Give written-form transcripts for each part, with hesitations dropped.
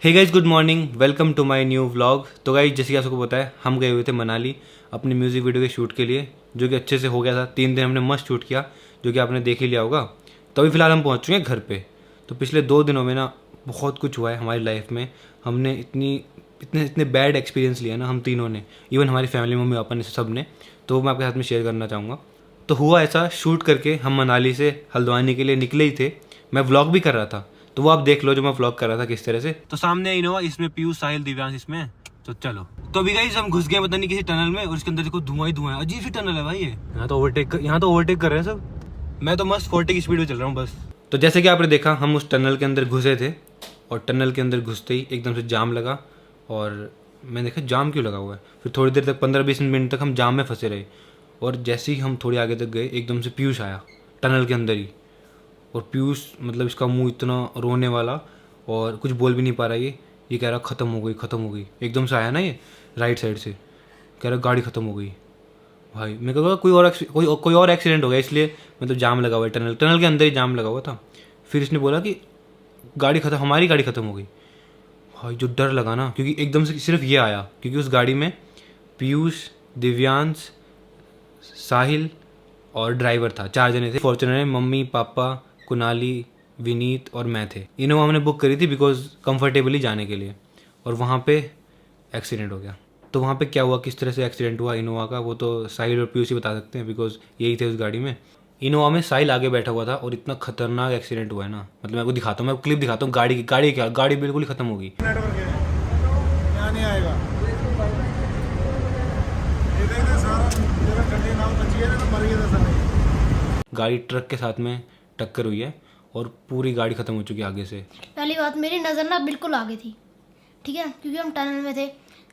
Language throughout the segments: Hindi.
Hey guys, good morning, welcome to my new vlog. तो गाइस, जैसे कि आप सबको पता है, हम गए हुए थे मनाली अपनी म्यूज़िक वीडियो के शूट के लिए, जो कि अच्छे से हो गया था। 3 दिन हमने मस्त शूट किया, जो कि आपने देख ही लिया होगा। तो अभी फ़िलहाल हम पहुंच चुके हैं घर पे। तो पिछले 2 दिनों में ना बहुत कुछ हुआ है हमारी लाइफ में। हमने इतने इतने बैड एक्सपीरियंस लिया ना हम तीनों ने, इवन हमारी फैमिली, मम्मी पापा ने, सब ने। तो मैं आपके साथ में शेयर करना चाहूँगा। तो हुआ ऐसा, शूट करके हम मनाली से हल्द्वानी के लिए निकले ही थे। मैं व्लॉग भी कर रहा था, तो वो आप देख लो जो मैं व्लॉग कर रहा था किस तरह से। तो सामने इनोवा, इसमें पीयूष, साहिल, दिव्यांश इसमें। तो चलो, तो अभी गाइस हम घुस गए पता नहीं किसी टनल में, और इसके अंदर देखो धुआं ही धुआं है। अजीब सी टनल है भाई ये। यहाँ तो ओवरटेक कर रहे हैं सब। मैं तो मस्त 40 की स्पीड में चल रहा हूँ बस। तो जैसे कि आपने देखा, हम उस टनल के अंदर घुसे थे, और टनल के अंदर घुसते ही एकदम से जाम लगा। और मैंने देखा जाम क्यों लगा हुआ है। फिर थोड़ी देर तक 15-20 मिनट तक हम जाम में फंसे रहे। और जैसे ही हम थोड़ी आगे तक गए, एकदम से पीयूष आया टनल के अंदर ही। और पीयूष, मतलब इसका मुंह इतना रोने वाला, और कुछ बोल भी नहीं पा रहा। ये कह रहा ख़त्म हो गई, ख़त्म हो गई। एकदम से आया ना ये राइट साइड से, कह रहा गाड़ी ख़त्म हो गई। भाई मैं कहा कोई और एक्सीडेंट हो गया, इसलिए मतलब जाम लगा हुआ है, टनल के अंदर ही जाम लगा हुआ था। फिर इसने बोला कि गाड़ी ख़त्म, हमारी गाड़ी ख़त्म हो गई। भाई जो डर लगा ना, क्योंकि एकदम से सिर्फ ये आया, क्योंकि उस गाड़ी में पीयूष, दिव्यांश, साहिल और ड्राइवर था, 4 जने थे। फॉर्च्यूनर में मम्मी पापा, कुनाली, विनीत और मैं थे। इनोवा हमने बुक करी थी बिकॉज कंफर्टेबली जाने के लिए। और वहाँ पे एक्सीडेंट हो गया। तो वहाँ पे क्या हुआ, किस तरह से एक्सीडेंट हुआ इनोवा का, वो तो साहिल और पीयूष ही बता सकते हैं, बिकॉज यही थे उस गाड़ी में। इनोवा में साहिल आगे बैठा हुआ था, और इतना खतरनाक एक्सीडेंट हुआ है ना, मतलब मैं आपको दिखाता हूँ, मैं क्लिप दिखाता हूँ गाड़ी की। गाड़ी बिल्कुल ही खत्म होगी। गाड़ी ट्रक के साथ में टक्कर हुई है, और पूरी गाड़ी खत्म हो चुकी है आगे से। पहली बात, मेरी नज़र ना बिल्कुल आगे थी, ठीक है, क्योंकि हम टनल में थे।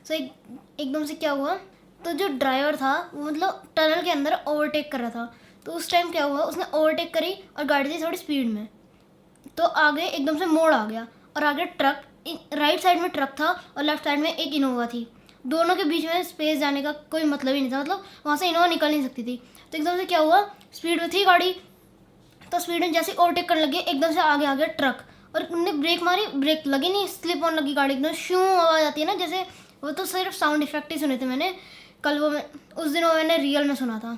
तो एकदम से क्या हुआ, तो जो ड्राइवर था वो मतलब टनल के अंदर ओवरटेक कर रहा था। तो उस टाइम क्या हुआ, उसने ओवरटेक करी और गाड़ी थी थोड़ी स्पीड में, तो आगे एकदम से मोड़ आ गया। और आगे ट्रक, राइट साइड में ट्रक था और लेफ्ट साइड में एक इनोवा थी। दोनों के बीच में स्पेस जाने का कोई मतलब ही नहीं था, मतलब वहाँ से इनोवा निकल नहीं सकती थी। तो एकदम से क्या हुआ, स्पीड में थी गाड़ी, तो स्पीड में जैसे ओवरटेक करने लगी, एकदम से आगे आ गया ट्रक। और उनने ब्रेक मारी, ब्रेक लगी नहीं, स्लिप ऑन लगी गाड़ी, एकदम शू आवाज़ आती है ना जैसे। वो तो सिर्फ साउंड इफेक्ट ही सुने थे मैंने कल, वो उस दिन वो मैंने रियल में सुना था।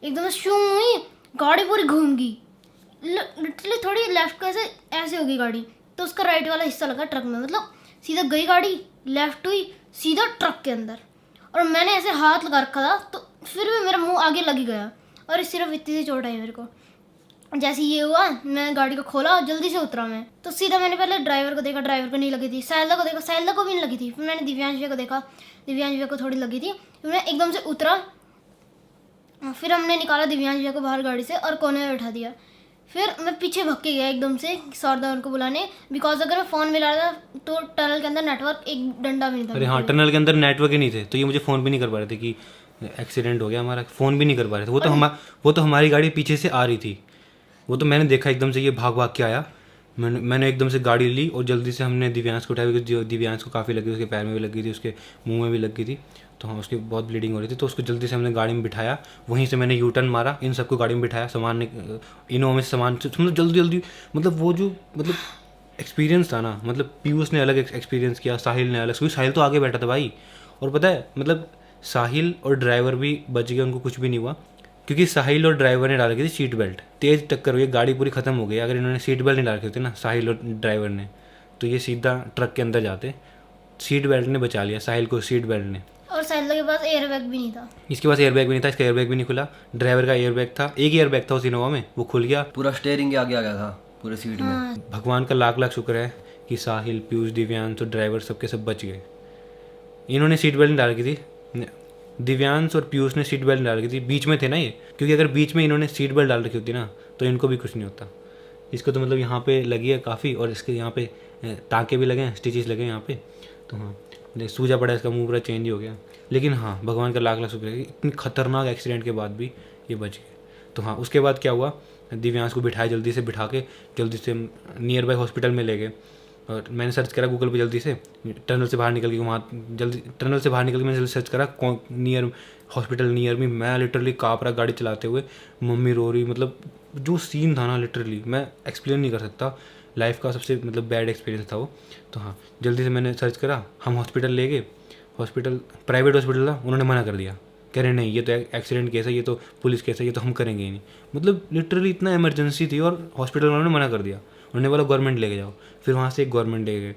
एकदम से शू हुई, गाड़ी पूरी घूम गई, लिटरली थोड़ी लेफ्ट को ऐसे हो गई गाड़ी। तो उसका राइट वाला हिस्सा लगा ट्रक में, मतलब सीधा गई गाड़ी, लेफ्ट हुई, सीधा ट्रक के अंदर। और मैंने ऐसे हाथ लगा रखा था, तो फिर भी मेरा मुंह आगे लग ही गया, और सिर्फ इतनी सी चोट आई मेरे को। जैसे ये हुआ, मैं गाड़ी को खोला, जल्दी से उतरा मैं, तो सीधा मैंने पहले ड्राइवर को देखा, ड्राइवर को नहीं लगी थी। साइला को देखा, साइला को भी नहीं लगी थी। फिर मैंने दिव्यांश भैया को देखा, दिव्यांश भैया को थोड़ी लगी थी। फिर मैं एकदम से उतरा, फिर हमने निकाला दिव्यांश भैया को बाहर गाड़ी से और कोने में बैठा दिया। फिर मैं पीछे भग के गया एकदम से सौरदार को बुलाने, बिकॉज अगर मैं फ़ोन मिला रहा था तो टनल के अंदर नेटवर्क एक डंडा भी नहीं था। अरे हाँ, टनल के अंदर नेटवर्क ही नहीं थे, तो ये मुझे फ़ोन भी नहीं कर पा रहे थे कि एक्सीडेंट हो गया हमारा, फ़ोन भी नहीं कर पा रहे थे। वो तो हमारी गाड़ी पीछे से आ रही थी। वो तो मैंने देखा एकदम से ये भाग भाग के आया। मैंने एकदम से गाड़ी ली, और जल्दी से हमने दिव्यांश को उठाया, क्योंकि दिव्यांश को काफ़ी लगी, उसके पैर में भी लगी थी, उसके मुंह में भी लगी थी। तो हाँ, उसकी बहुत ब्लीडिंग हो रही थी। तो उसको जल्दी से हमने गाड़ी में बिठाया। वहीं से मैंने यू टर्न मारा, इन सबको गाड़ी में बिठाया, सामान इनोवा में सामान, मतलब जल्दी जल्दी। मतलब वो जो एक्सपीरियंस था ना, मतलब पीयूष ने अलग एक्सपीरियंस किया, साहिल ने अलग, क्योंकि साहिल तो आगे बैठा था भाई। और पता है, मतलब साहिल और ड्राइवर भी बच गए, उनको कुछ भी नहीं हुआ, क्योंकि साहिल और ड्राइवर ने डाल रखी थी सीट बेल्ट। तेज टक्कर हुई, गाड़ी पूरी खत्म हो गई। अगर इन्होंने सीट बेल्ट नहीं डाल रखी थी ना, साहिल और ड्राइवर ने, तो ये सीधा ट्रक के अंदर जाते। सीट बेल्ट ने बचा लिया साहिल को, सीट बेल्ट ने। और साहिल के पास एयरबैग भी नहीं था। इसके पास एयरबैग भी नहीं था, इसका एयरबैग भी नहीं खुला। ड्राइवर का एयरबैग था, एक ही एयरबैग था उस इनोवा में, वो खुल गया। पूरा स्टेयरिंग के आगे आ गया था पूरे सीट में। भगवान का लाख लाख शुक्र है कि साहिल, पीयूष, दिव्यांश और ड्राइवर सबके सब बच गए। इन्होंने सीट बेल्ट नहीं डाल रखी थी, दिव्यांश और पीयूष ने सीट बेल्ट डाल रखी थी, बीच में थे ना ये, क्योंकि अगर बीच में इन्होंने सीट बेल्ट डाल रखी होती ना, तो इनको भी कुछ नहीं होता। इसको तो मतलब यहाँ पे लगी है काफ़ी, और इसके यहाँ पे टाँके भी लगे हैं, स्टिचेस लगे हैं यहाँ पे। तो हाँ, सूजा पड़ा, इसका मुंह पूरा चेंज ही हो गया। लेकिन हाँ, भगवान का लाख लाख शुक्र है कि इतनी खतरनाक एक्सीडेंट के बाद भी ये बच गए। तो हाँ, उसके बाद क्या हुआ, दिव्यांश को बिठाया, जल्दी से बिठा के जल्दी से नियर बाई हॉस्पिटल में ले गए। और मैंने सर्च करा गूगल पे, जल्दी से टनल से बाहर निकल के, वहाँ जल्दी टनल से बाहर निकल के मैंने जल्दी सर्च करा कौन नियर हॉस्पिटल नियर में। मैं लिटरली काँप रहा गाड़ी चलाते हुए, मम्मी रो रही, मतलब जो सीन था ना लिटरली मैं एक्सप्लेन नहीं कर सकता। लाइफ का सबसे मतलब बैड एक्सपीरियंस था वो। तो हाँ, जल्दी से मैंने सर्च करा, हम हॉस्पिटल ले गए। हॉस्पिटल प्राइवेट हॉस्पिटल था, उन्होंने मना कर दिया, कह रहे नहीं ये तो एक्सीडेंट केस है, ये तो पुलिस केस है, ये तो हम करेंगे ही नहीं। मतलब लिटरली इतना इमरजेंसी थी और हॉस्पिटल वालों ने मना कर दिया। उन्होंने बोला गवर्नमेंट लेके जाओ। फिर वहाँ से एक गवर्नमेंट ले गए,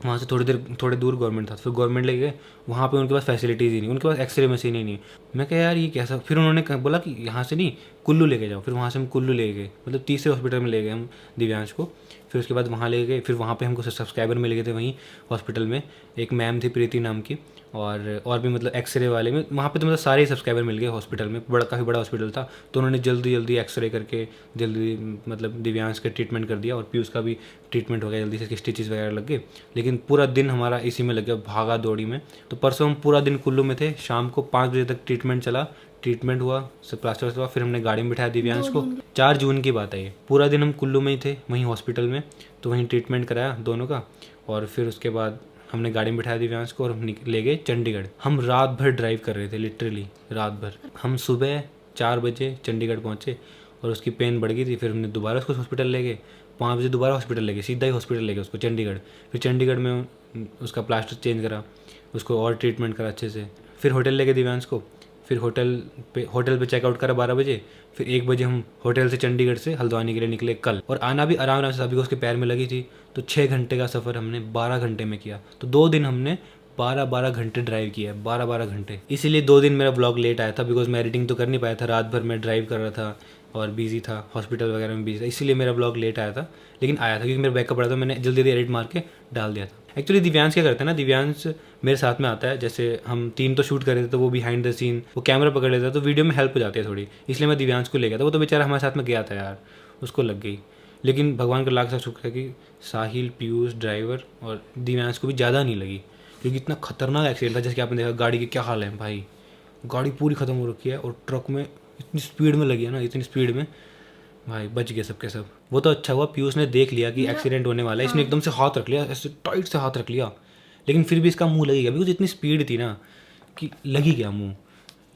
वहाँ से थोड़े दूर गवर्नमेंट था, फिर गवर्नमेंट ले गए। वहाँ पे उनके पास फैसिलिटीज़ ही नहीं, उनके पास एक्सरे मशीन ही नहीं। मैं कहा यार ये कैसा। फिर उन्होंने बोला कि यहाँ से नहीं, कुल्लू लेके जाओ। फिर वहाँ से हम कुल्लू ले गए, मतलब तीसरे हॉस्पिटल में ले गए हम दिव्यांश को। फिर उसके बाद वहाँ ले गए, फिर वहाँ पे हमको सब्सक्राइबर मिल गए थे वहीं हॉस्पिटल में। एक मैम थी प्रीति नाम की, और भी मतलब एक्सरे वाले में वहाँ पे तो मतलब सारे सब्सक्राइबर मिल गए हॉस्पिटल में। काफ़ी बड़ा हॉस्पिटल था, तो उन्होंने जल्दी एक्सरे करके जल्दी मतलब दिव्यांश का ट्रीटमेंट कर दिया, और पीयूष का भी ट्रीटमेंट हो गया जल्दी से, स्टिचेस वगैरह लग गए। लेकिन पूरा दिन हमारा इसी में लग गया, भागा दौड़ी में। तो परसों हम पूरा दिन कुल्लू में थे, शाम को 5 बजे तक ट्रीटमेंट चला, ट्रीटमेंट हुआ, सब प्लास्टर हुआ। फिर हमने गाड़ी में बिठाया दिव्यांश को। 4 जून की बात है ये। पूरा दिन हम कुल्लू में ही थे, वहीं हॉस्पिटल में, तो वहीं ट्रीटमेंट कराया दोनों का। और फिर उसके बाद हमने गाड़ी में बिठाया दिव्यांश को और हम ले गए चंडीगढ़। हम रात भर ड्राइव कर रहे थे, लिटरली रात भर। हम सुबह 4 बजे चंडीगढ़ पहुँचे और उसकी पेन बढ़ गई थी। फिर हमने दोबारा उसको हॉस्पिटल ले गए, 5 बजे दोबारा हॉस्पिटल ले गए, सीधा ही हॉस्पिटल ले गए उसको चंडीगढ़। फिर चंडीगढ़ में उसका प्लास्टर चेंज करा, उसको और ट्रीटमेंट करा अच्छे से। फिर होटल ले गए दिव्यांश को। फिर होटल पे चेकआउट करा 12 बजे। फिर 1 बजे हम होटल से चंडीगढ़ से हल्द्वानी के लिए निकले कल। और आना भी आराम से, सभी को उसके पैर में लगी थी। तो 6 घंटे का सफ़र हमने 12 घंटे में किया। तो 2 दिन हमने 12 घंटे ड्राइव किया है, 12 घंटे। इसीलिए 2 दिन मेरा ब्लॉग लेट आया था, बिकॉज मैं एडिटिंग तो कर नहीं पाया था, रात भर मैं ड्राइव कर रहा था और बिजी था, हॉस्पिटल वगैरह में बिजी था, इसीलिए मेरा ब्लॉग लेट आया था। लेकिन आया था क्योंकि मेरा बैकअप पड़ा था, मैंने जल्दी एडिट मार के डाल दिया था। एक्चुअली दिव्यांश क्या करते हैं ना, दिव्यांश मेरे साथ में आता है। जैसे हम 3 तो शूट कर रहे थे, तो वो बिहाइंड द सीन वो कैमरा पकड़ लेता है, तो वीडियो में हेल्प हो जाती है थोड़ी, इसलिए मैं दिव्यांश को ले गया था। वो तो बेचारा हमारे साथ में गया था यार, उसको लग गई। लेकिन भगवान का लाख साख शुक्र है कि साहिल, पीयूष, ड्राइवर और दिव्यांश को भी ज़्यादा नहीं लगी, क्योंकि इतना खतरनाक एक्सीडेंट था। जैसे कि आपने देखा गाड़ी के क्या हाल है भाई, गाड़ी पूरी ख़त्म हो रखी है और ट्रक में इतनी स्पीड में लगी है ना, इतनी स्पीड में भाई बच गए सबके सब। वो तो अच्छा हुआ पीयूष ने देख लिया कि एक्सीडेंट होने वाला है, इसने एकदम से हाथ रख लिया, ऐसे टाइट से हाथ रख लिया। लेकिन फिर भी इसका मुंह लगी गया, बिकॉज इतनी स्पीड थी ना कि लगी गया मुंह।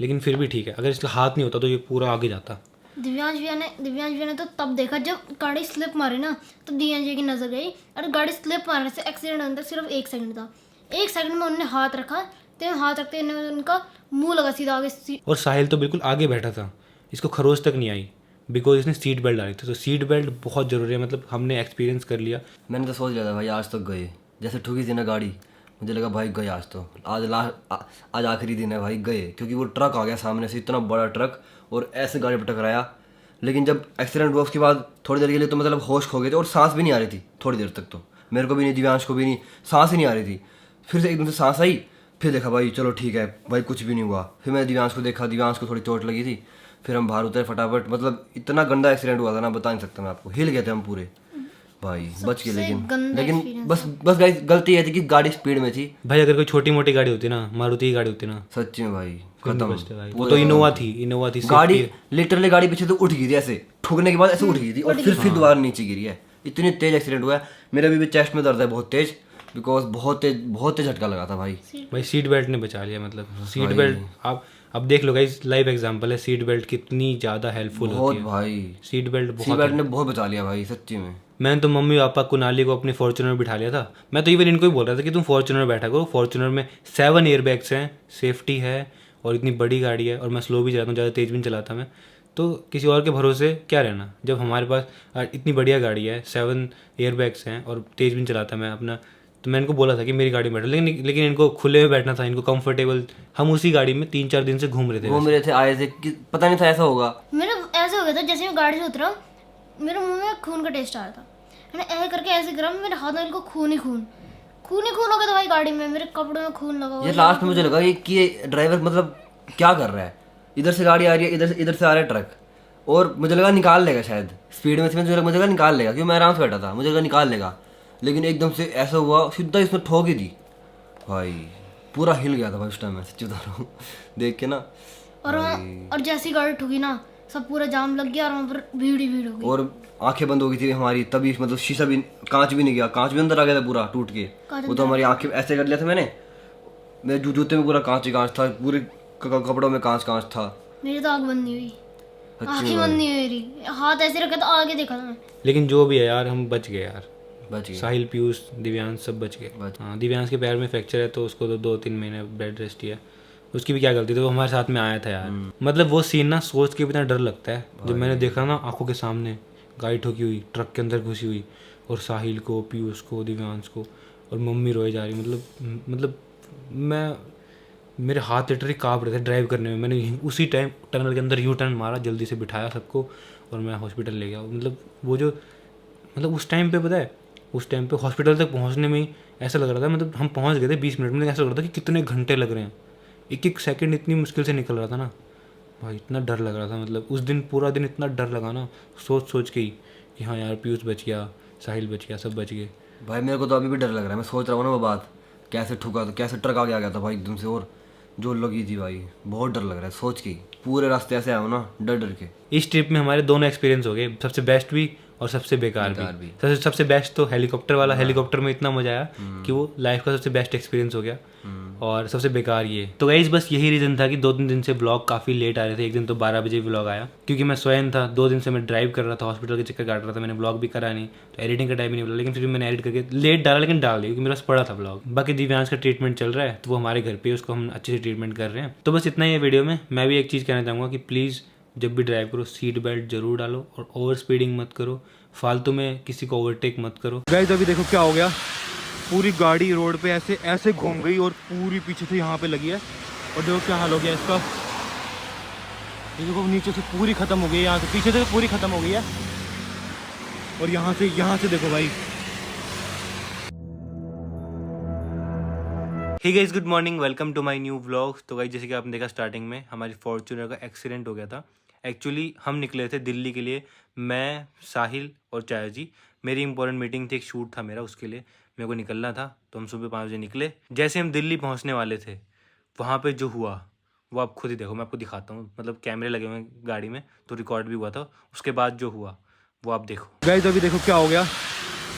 लेकिन फिर भी ठीक है, अगर इसका हाथ नहीं होता तो ये पूरा आगे जाता। दिव्यांश भैया ने तो तब देखा जब गाड़ी स्लिप मारी ना, तो दिव्यांश भैया की नजर गई। और गाड़ी स्लिप मारने से एक्सीडेंट होने तक सिर्फ 1 सेकंड था। 1 सेकंड में उन्होंने हाथ रखा, तो हाथ रखते उनका मुंह लगा सीधा आगे। और साहिल तो बिल्कुल आगे बैठा था, इसको खरोच तक नहीं आई, बिकॉज इसने सीट बेल्ट डाली थी। तो सीट बेल्ट बहुत ज़रूरी है, मतलब हमने एक्सपीरियंस कर लिया। मैंने तो सोच लिया था भाई आज तक गए, जैसे ठुकी थी ना गाड़ी, मुझे लगा भाई गए आज तो, आज आखिरी दिन है भाई गए। क्योंकि वो ट्रक आ गया सामने से, इतना बड़ा ट्रक, और ऐसे गाड़ी पर टकराया। लेकिन जब एक्सीडेंट हुआ उसके बाद थोड़ी देर के लिए तो मतलब होश खो गए थे, और सांस भी नहीं आ रही थी थोड़ी देर तक। तो मेरे को भी नहीं, दिव्यांश को भी नहीं, सांस ही नहीं आ रही थी। फिर से एकदम से सांस आई, फिर देखा भाई चलो ठीक है भाई कुछ भी नहीं हुआ। फिर मैंने दिव्यांश को देखा, दिव्यांश को थोड़ी चोट लगी थी। फिर हम बाहर उतरे फटाफट, मतलब इतना गंदा एक्सीडेंट हुआ था ना, बता नहीं सकता मैं आपको, हिल गए थे हम पूरे भाई, बच गए। लेकिन बस गाइस गलती ये थी कि गाड़ी स्पीड में थी भाई। अगर कोई छोटी मोटी गाड़ी होती ना, मारुति की गाड़ी होती ना, सच्ची में भाई खत्म। वो तो इनोवा थी गाड़ी, लिटरली गाड़ी पीछे तो उठ गई थी, ऐसे ठुकने के बाद ऐसे उठ गई थी, और फिर दोबारा नीचे गिरी है। इतनी तेज एक्सीडेंट हुआ है। मेरा भी चेस्ट में दर्द है बहुत तेज, बिकॉज बहुत तेज झटका लगा था भाई। सीट बेल्ट ने बचा लिया, मतलब सीट बेल्ट आप अब देख लो गाइस, लाइव एग्जांपल है, सीट बेल्ट कितनी ज़्यादा हेल्पफुल होती है भाई। सीट बेल्ट ने बहुत बचा लिया भाई सच्ची में। मैंने तो मम्मी पापा कुनाली को अपने फॉर्च्यूनर में बिठा लिया था। मैं तो इवन इनको ही बोल रहा था कि तुम फॉर्च्यूनर में बैठा करो, फॉर्च्यूनर में 7 एयरबैग्स हैं, सेफ्टी है, और इतनी बड़ी गाड़ी है, और मैं स्लो भी चलाता हूँ, ज़्यादा तेज़ भी नहीं चलाता मैं। तो किसी और के भरोसे क्या रहना, जब हमारे पास इतनी बढ़िया गाड़ी है, 7 एयरबैग्स हैं, और तेज़ भी नहीं चलाता मैं अपना। तो मैं इनको बोला था कि मेरी गाड़ी में बैठो, लेकिन इनको खुले में बैठना था, इनको कंफर्टेबल। हम उसी गाड़ी में 3-4 दिन से घूम रहे थे, आए थे कि पता नहीं था ऐसा होगा। मेरा ऐसा हो गया था, जैसे मैं गाड़ी से उतरा मेरे मुंह में खून का टेस्ट आ रहा था। मैंने ऐसे करके ऐसे करा, मेरे हाथ में बिल्कुल खून ही खून हो गया था भाई। गाड़ी में मेरे कपड़ों में खून लगा हुआ। ये लास्ट में मुझे लगा कि ड्राइवर मतलब क्या कर रहा है, इधर से गाड़ी आ रही है, इधर से आ रहा है ट्रक, और मुझे लगा निकाल लेगा शायद, स्पीड में थी, मुझे लगा निकाल लेगा, क्योंकि मैं आराम से बैठा था, मुझे लगा निकाल लेगा। लेकिन एकदम से ऐसा हुआ, सीधा इसमें ठोक ही दी भाई, पूरा हिल गया था भाई उस टाइम में, सच्ची बता रहा हूँ देख के ना। और जैसी गाड़ी ठुकी ना, सब पूरा जाम लग गया, और वहाँ पर भीड़ हो गई, और आंखें बंद हो गई थी हमारी तभी, मतलब शीशा भी, कांच भी नहीं गया, कांच भी अंदर आ गया था पूरा टूट के। वो तो हमारी आंखें ऐसे कर लिया था मैंने, मेरे जूते में पूरा कांच ही कांच था, पूरे कपड़ों में कांच था। मेरी तो आँख बंद नहीं हुई। आंखें बंद नहीं हुई मेरी, हाथ ऐसे रखा था, आगे देखा था मैं। लेकिन जो भी है यार, हम बच गए यार। बच गए। साहिल, पीयूष, दिव्यांश सब बच गए। हाँ, दिव्यांश के पैर में फ्रैक्चर है तो उसको तो 2-3 महीने बेड रेस्ट ही है। उसकी भी क्या गलती थी, वो हमारे साथ में आया था यार। मतलब वो सीन ना सोच के भी इतना डर लगता है। जब मैंने देखा ना आंखों के सामने गाड़ी ठोकी हुई, ट्रक के अंदर घुसी हुई, और साहिल को, पीयूष को, दिव्यांश को, और मम्मी रोए जा रही। मतलब मैं, मेरे हाथ लिटरली काँप रहे थे ड्राइव करने में। मैंने उसी टाइम टनल के अंदर यू टर्न मारा, जल्दी से बिठाया सबको और मैं हॉस्पिटल ले गया। मतलब वो जो, मतलब उस टाइम पे पता है, उस टाइम पे हॉस्पिटल तक पहुंचने में ही ऐसा लग रहा था, मतलब हम पहुंच गए थे 20 मिनट में, लेकिन ऐसा लग रहा था कि कितने घंटे लग रहे हैं। एक एक सेकंड इतनी मुश्किल से निकल रहा था ना भाई, इतना डर लग रहा था। मतलब उस दिन पूरा दिन इतना डर लगा ना, सोच सोच के ही कि हाँ यार, पीयूष बच गया, साहिल बच गया, सब बच गए। भाई मेरे को तो अभी भी डर लग रहा है। मैं सोच रहा हूँ ना वो बात, कैसे ठुका, तो कैसे ट्रक आगे आ गया था भाई एकदम से, और जो लगी थी भाई, बहुत डर लग रहा है सोच के ही। पूरे रास्ते ऐसे आया ना डर डर के। इस ट्रिप में हमारे दोनों एक्सपीरियंस हो गए, सबसे बेस्ट भी और सबसे बेकार भी। सबसे बेस्ट तो हेलीकॉप्टर वाला, हेलीकॉप्टर में इतना मजा आया कि वो लाइफ का सबसे बेस्ट एक्सपीरियंस हो गया। और सबसे बेकार ये तो गाइस, बस यही रीज़न था कि 2-3 दिन से ब्लॉग काफ़ी लेट आ रहे थे। एक दिन तो 12 बजे ब्लॉग आया, क्योंकि मैं स्वयं था। 2 दिन से मैं ड्राइव कर रहा था, हॉस्पिटल के चक्कर काट रहा था, मैंने ब्लॉग भी करा नहीं, तो एडिटिंग का टाइम ही नहीं मिला। लेकिन फिर भी मैंने एडिट करके लेट डाला, लेकिन डाल दिया, क्योंकि मेरा पड़ा था ब्लॉग। बाकी दिव्यांश का ट्रीटमेंट चल रहा है, तो वो हमारे घर पे, उसको हम अच्छे से ट्रीटमेंट कर रहे हैं। तो बस इतना ही है वीडियो में। मैं भी एक चीज़ कहना चाहूँगा कि प्लीज़ जब भी ड्राइव करो सीट बेल्ट जरूर डालो, और ओवर स्पीडिंग मत करो, फालतू में किसी को ओवरटेक मत करो। गाइस अभी देखो क्या हो गया, पूरी गाड़ी रोड पे ऐसे ऐसे घूम गई और पूरी पीछे से यहाँ पे लगी है। और देखो क्या हाल हो गया इसका, ये देखो नीचे से पूरी खत्म हो गई है, यहाँ से पीछे से पूरी खत्म हो गई है, और यहाँ से देखो भाई। Hey guys, good morning, welcome to my new vlog. तो गाइस जैसे कि आपने देखा स्टार्टिंग में, हमारी फॉर्च्यूनर का एक्सीडेंट हो गया था। एक्चुअली हम निकले थे दिल्ली के लिए, मैं, साहिल और चाया जी। मेरी इंपॉर्टेंट मीटिंग थी, एक शूट था मेरा, उसके लिए मेरे को निकलना था। तो हम सुबह 5 बजे निकले। जैसे हम दिल्ली पहुंचने वाले थे, वहाँ पे जो हुआ वो आप खुद ही देखो, मैं आपको दिखाता हूँ। मतलब कैमरे लगे हुए हैं गाड़ी में, तो रिकॉर्ड भी हुआ था। उसके बाद जो हुआ वो आप देखो। गाइस अभी देखो क्या हो गया,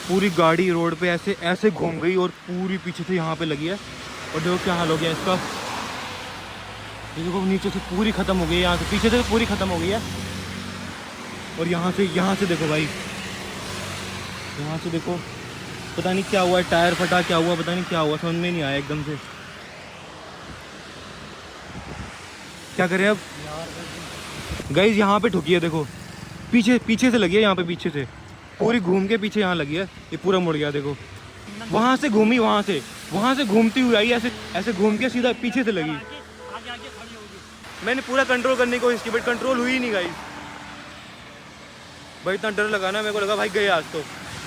पूरी गाड़ी रोड पे ऐसे ऐसे घूम गई और पूरी पीछे से यहाँ पे लगी है। और देखो क्या हाल हो गया इसका, ये देखो नीचे से पूरी खत्म हो गई है, यहाँ से पीछे से पूरी खत्म हो गई है। और यहाँ से देखो भाई, यहाँ से देखो, पता नहीं क्या हुआ है, टायर फटा, क्या हुआ पता नहीं, क्या हुआ समझ में नहीं आया एकदम से। क्या करें अब गाइस, यहाँ पे ठुकी है देखो, पीछे से लगी है, यहाँ पे पीछे से पूरी घूम के पीछे यहाँ लगी है। ये पूरा मुड़ गया देखो, वहाँ से घूमी, वहाँ से घूमती हुई आई, ऐसे घूम के सीधा पीछे से लगी। मैंने पूरा कंट्रोल करने की कोशिश की, बट कंट्रोल हुई नहीं गाइस। भाई इतना डर लगा ना, मेरे को लगा भाई गए आज तो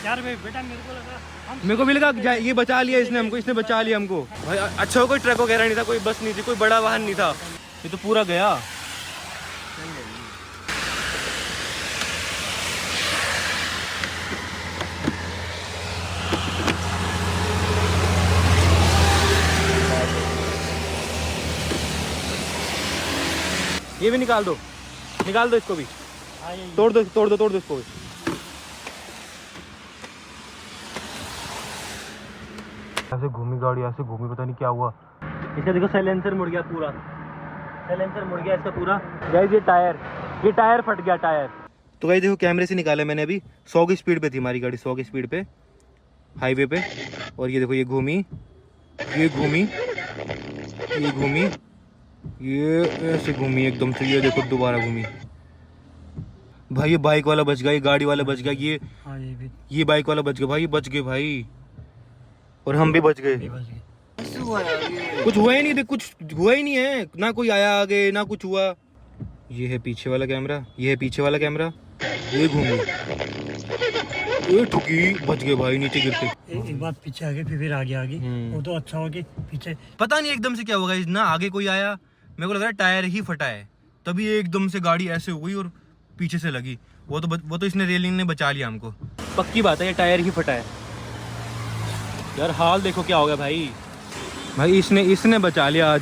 यार। बेटा मेरे को भी लगा ये बचा लिया इसने हमको, इसने बचा लिया हमको भाई। अच्छा कोई ट्रक वगैरह नहीं था, कोई बस नहीं थी, कोई बड़ा वाहन नहीं था, ये तो पूरा गया। ये भी निकाल दो इसको भी, तोड़ दो इसको भी। ऐसे घूमी गाड़ी, ऐसे घूमी, पता नहीं क्या हुआ इसका। देखो साइलेंसर मुड़ गया पूरा, साइलेंसर मुड़ गया इसका पूरा। गाइस ये टायर फट गया, टायर। तो गाइस देखो कैमरे से निकाला मैंने अभी, 100 की स्पीड पे थी हमारी गाड़ी, 100 की स्पीड पे हाईवे पे। और ये देखो, ये घूमी, ये ऐसे घूमी एकदम से, ये देखो दोबारा घूमी भाई। ये बाइक वाला बच गया, ये गाड़ी वाला बच गया, ये बाइक वाला बच गया भाई, ये बच गए भाई, और हम भी बच गए। कुछ हुआ ही नहीं, देख कुछ हुआ ही नहीं है ना, कोई आया आगे ना कुछ हुआ। ये है पीछे वाला कैमरा, ये घूमी, ये ठुकी, बच गए भाई नीचे गिरते। एक बार पीछे आगे फिर आगे वो तो अच्छा हो कि पीछे पता नहीं एकदम से क्या होगा, ना आगे कोई आया, मेरे को लग रहा है टायर ही फटा है, तभी एकदम से गाड़ी ऐसे हो गई और पीछे से लगी। वो तो इसने रेलिंग ने बचा लिया हमको, पक्की बात है, ये टायर ही फटा है यार। हाल देखो क्या हो गया भाई इसने बचा लिया आज।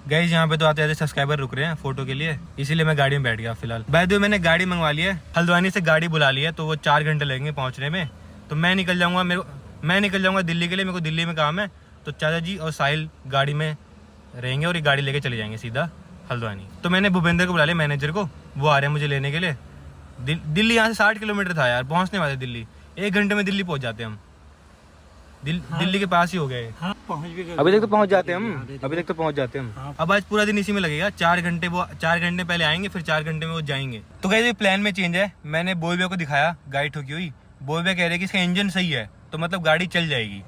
गाइस यहाँ पे तो आते आते सब्सक्राइबर रुक रहे हैं फोटो के लिए, इसीलिए मैं गाड़ी में बैठ गया फिलहाल। बाय द वे मैंने गाड़ी मंगवा ली है, हल्द्वानी से गाड़ी बुला ली है, तो वो 4 घंटे लगेंगे पहुँचने में। तो मैं निकल जाऊँगा दिल्ली के लिए, मेरे को दिल्ली में काम है। तो चाचा जी और साहिल गाड़ी में रहेंगे और ये गाड़ी लेके चले जाएंगे सीधा हल्द्वानी। तो मैंने भूपेंद्र को बुला लिया, मैनेजर को, वो आ रहे हैं मुझे लेने के लिए। दिल्ली यहाँ से 60 किलोमीटर था यार, पहुँचने वाले दिल्ली, 1 घंटे में दिल्ली पहुँच जाते हम। दिल्ली के पास ही हो गए। हाँ पहुँच भी गए। अभी तक तो पहुँच जाते हैं हम, अभी तक तो पहुँच जाते हैं हम। अब आज पूरा दिन इसी में लगेगा, 4 घंटे, वो 4 घंटे पहले आएंगे, फिर 4 घंटे में वो जाएंगे। तो कहीं प्लान में चेंज है। मैंने बोई भैया को दिखाया, गाड़ी ठोकी हुई। बोई भैया कह रहे हैं कि इसका इंजन सही है तो मतलब गाड़ी चल जाएगी।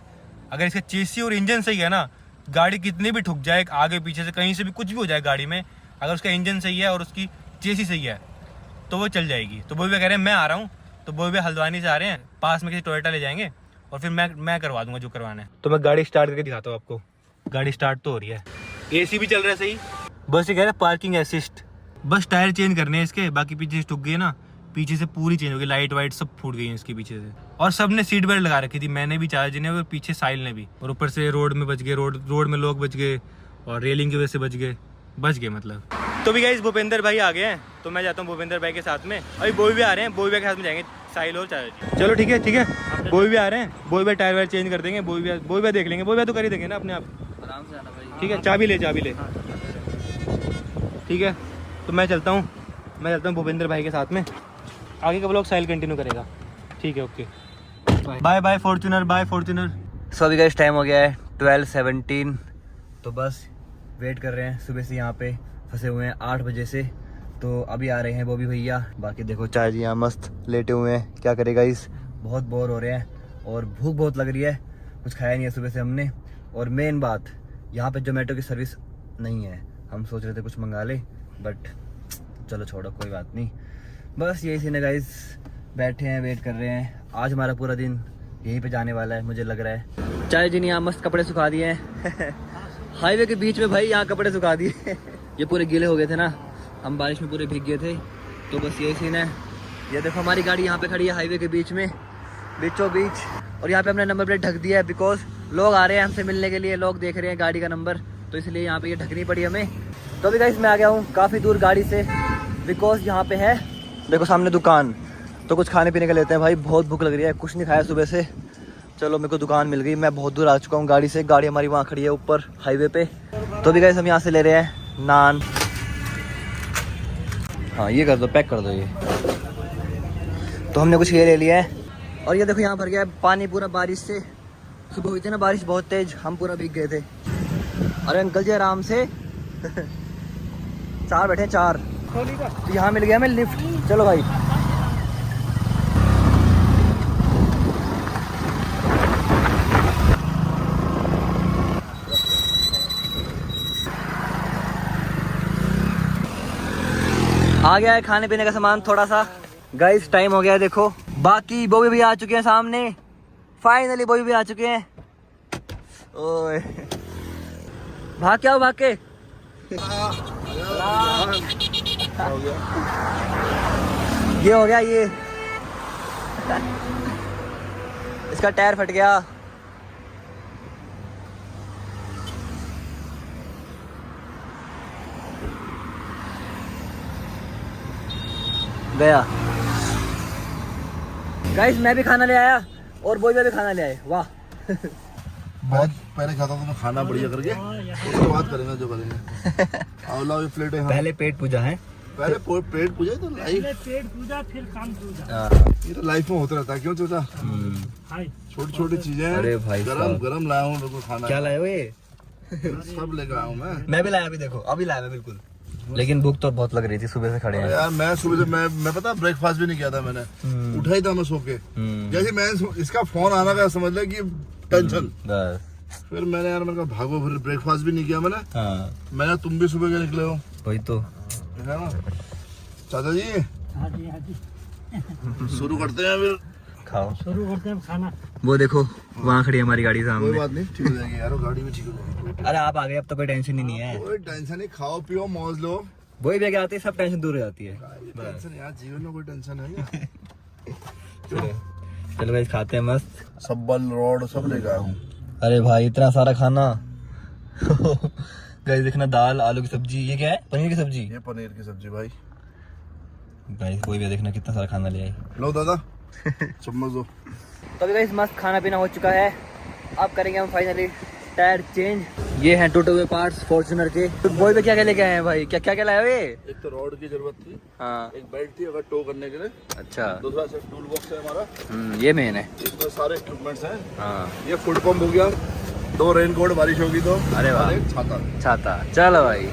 अगर इसका चेसी और इंजन सही है ना, गाड़ी कितनी भी ठुक जाए, आगे पीछे से कहीं से भी कुछ भी हो जाए गाड़ी में, अगर उसका इंजन सही है और उसकी चेसी सही है तो वो चल जाएगी। तो बोई भैया कह रहे हैं मैं आ रहा हूँ। तो बोई भैया हल्द्वानी से आ रहे हैं, पास में किसी टोयोटा ले जाएंगे और फिर मैं करवा दूंगा जो करवाना है। तो मैं गाड़ी स्टार्ट करके दिखाता हूँ आपको। गाड़ी स्टार्ट तो हो रही है, एसी भी चल रहा है सही। बस ये कह रहा है पार्किंग असिस्ट, बस टायर चेंज करने हैं इसके, बाकी पीछे से ठुक गई ना, पीछे से पूरी चेंज हो गई, लाइट वाइट सब फूट गई है इसके पीछे से। और सब ने सीट बेल्ट लगा रखी थी, मैंने भी, चार्ज ने, और पीछे साहिल ने भी। और ऊपर से रोड में बच गए, रोड में लोग बच गए और रेलिंग की वजह से बच गए मतलब। तो भी गाइस भूपेंद्र भाई आ गए हैं, तो मैं जाता हूँ भूपेंद्र भाई के साथ में। अभी बोई भी आ रहे हैं, बोई भाई के साथ में जाएंगे साहिल और चार्ज। चलो ठीक है, बोई भी आ रहे हैं, बोई भाई टायर वायर चेंज कर देंगे, बोई भाई देख लेंगे, बोई भाई तो कर ही देंगे ना अपने आप, आराम से आना भाई। ठीक है। चाबी ले ठीक है। तो मैं चलता हूँ भूपेंद्र भाई के साथ में, आगे का ब्लॉग साहिल कंटिन्यू करेगा। ठीक है, ओके, बाय फॉर्च्यूनर। सो अभी गाइस टाइम हो गया है 12:17, तो बस वेट कर रहे हैं। सुबह से यहाँ पे फंसे हुए हैं 8 बजे से, तो अभी आ रहे हैं बॉबी भैया। बाकी देखो चाय जी यहाँ मस्त लेटे हुए हैं। क्या करेगा इस, बहुत बोर हो रहे हैं और भूख बहुत लग रही है, कुछ खाया नहीं है सुबह से हमने। और मेन बात, यहाँ पे जोमेटो की सर्विस नहीं है। हम सोच रहे थे कुछ मंगा ले, बट चलो छोड़ो, कोई बात नहीं। बस यही सीन है गाइस, बैठे हैं, वेट कर रहे हैं। आज हमारा पूरा दिन यहीं पे जाने वाला है मुझे लग रहा है। चाय जी ने यहाँ मस्त कपड़े सुखा दिए हैं हाईवे के बीच में भाई, यहाँ कपड़े सुखा दिए ये पूरे गीले हो गए थे ना, हम बारिश में पूरे भीग गए थे। तो बस यही सीन है। ये देखो हमारी गाड़ी यहाँ पे खड़ी है हाईवे के बीच में, बीचों बीच। और यहाँ पे हमने नंबर प्लेट ढक दिया है, बिकॉज लोग आ रहे हैं हमसे मिलने के लिए, लोग देख रहे हैं गाड़ी का नंबर, तो इसलिए यहाँ पे ये ढकनी पड़ी हमें। तो अभी गाइस मैं आ गया हूँ काफ़ी दूर गाड़ी से, बिकॉज यहाँ पे है देखो सामने दुकान, तो कुछ खाने पीने का लेते हैं भाई। बहुत भूख लग रही है, कुछ नहीं खाया सुबह से। चलो मेरे को दुकान मिल गई, मैं बहुत दूर आ चुका हूँ गाड़ी से। गाड़ी हमारी वहाँ खड़ी है ऊपर हाईवे पे। तो अभी गाइस हम यहाँ से ले रहे हैं नान। हाँ ये कर दो, पैक कर दो ये। तो हमने कुछ ये ले लिया है। और ये देखो यहाँ भर गया है पानी पूरा बारिश से। सुबह हुई थी ना बारिश बहुत तेज, हम पूरा भीग गए थे। अरे अंकल जी आराम से 4 बैठे 4। तो यहाँ मिल गया हमें लिफ्ट। चलो भाई आ गया है खाने पीने का सामान थोड़ा सा। गाइस टाइम हो गया है देखो। बाकी बॉबी भी आ चुके हैं सामने, फाइनली बॉबी भी आ चुके हैं। ओए भाग क्या हो, भाग के ये हो गया, ये इसका टायर फट गया। गया। गाइस मैं भी खाना ले आया और बोझा भी खाना ले आए। वाह बहुत पहले खाता था मैं खाना बढ़िया करके, उसके बाद करेंगे जो करेंगे। आओ लाओ ये प्लेट है। पहले पेट पूजा है, पहले पेट पूजा तो लाइफ, पेट पूजा फिर काम पूजा। ये तो लाइफ में होता रहता है। क्यों चोटा, छोटी छोटी चीजें। अरे भाई गरम लाया हूँ लोगों को खाना। क्या लाए हो ये? सब लेकर आया हूँ मैं भी लाया, अभी देखो अभी लाया मैं बिल्कुल। लेकिन भूख तो बहुत लग रही थी, सुबह से खड़े हैं यार। मैं सुबह से मैं पता ब्रेकफास्ट भी नहीं किया था मैंने, उठा ही था मैं सो के। जैसे मैं इसका फोन आना का समझ लिया कि टेंशन। फिर मैंने यार मैंने कहा भागो, फिर ब्रेकफास्ट भी नहीं किया मैंने। मैंने तुम भी सुबह के निकले हो, वही तो है ना। चाचा जी हाँ जी हाँ जी, शुरू करते हैं फिर, खाओ। शुरू करते हैं खाना। वो देखो वहाँ खड़ी है हमारी गाड़ी कोई सामने। बात नहीं, ठीक हो जाएगी यार, गाड़ी भी ठीक हो जाएगी। अरे आप आ गए, अब तो कोई टेंशन ही नहीं है। कोई टेंशन नहीं, खाओ पियो मौज लो। वही भी आते सब टेंशन दूर हो जाती है। टेंशन यार, जीवन में कोई टेंशन है क्या? चलो भाई खाते हैं मस्त। सब्बल रोड सब लेकर आया हूँ। अरे भाई इतना सारा खाना गाइस देखना, दाल आलू की सब्जी, ये क्या है? पनीर की सब्जी। ये पनीर की सब्जी भाई। गाइस कोई भी देखना कितना सारा खाना ले आई। लो दादा चम्मच दो। तो अभी गाइस मस्त खाना पीना हो चुका है। अब करेंगे हम फाइनली टायर चेंज। ये हैं टूटे हुए पार्ट्स फॉर्च्यूनर के। तो बॉय पे क्या क्या लेके आए हैं भाई? क्या क्या क्या लाए हो ये? एक तो रॉड की जरूरत थी, हाँ एक बेल्ट थी अगर टो करने के लिए, अच्छा। दूसरा सिर्फ टूल बॉक्स है हमारा, ये मेन है। इसमें सारे इक्विपमेंट्स हैं। हाँ ये फुट पंप हो गया, 2 रेनकोट बारिश होगी तो, अरे वाह। और एक छाता। छाता, चलो भाई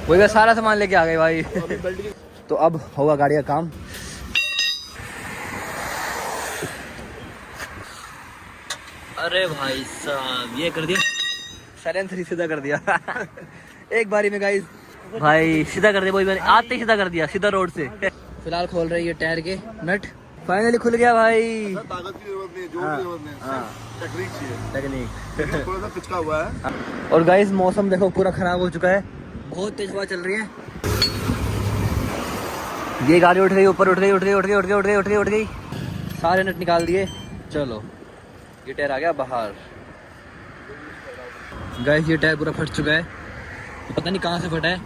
वही का सारा सामान लेके आ गए भाई। तो अभी बेल्ट की तो अब होगा गाड़ी का काम। अरे भाई साहब ये कर दिया, साइलेंसर ही सीधा कर दिया एक बारी में गाइस। भाई सीधा कर दिया, वही मैंने आते ही सीधा कर दिया, सीधा रोड से। फिलहाल खोल रही है टायर के नट, फाइनली खुल गया भाई। ताकत की जरूरत नहीं है, जोर की जरूरत नहीं है, टेक्निक चाहिए। टेक्निक। थोड़ा सा पिचका हुआ है। और गाइस मौसम देखो पूरा खराब हो चुका है, बहुत तेज हवा चल रही है। ये गाड़ी उठ गई ऊपर, उठ गई उठ गई उठ गई उठ गई उठ गई उठ गई उठ गई, सारे नट निकाल दिए। चलो ये टायर आ गया बाहर। गाइस ये टायर पूरा फट चुका है, पता नहीं कहाँ से फटा है,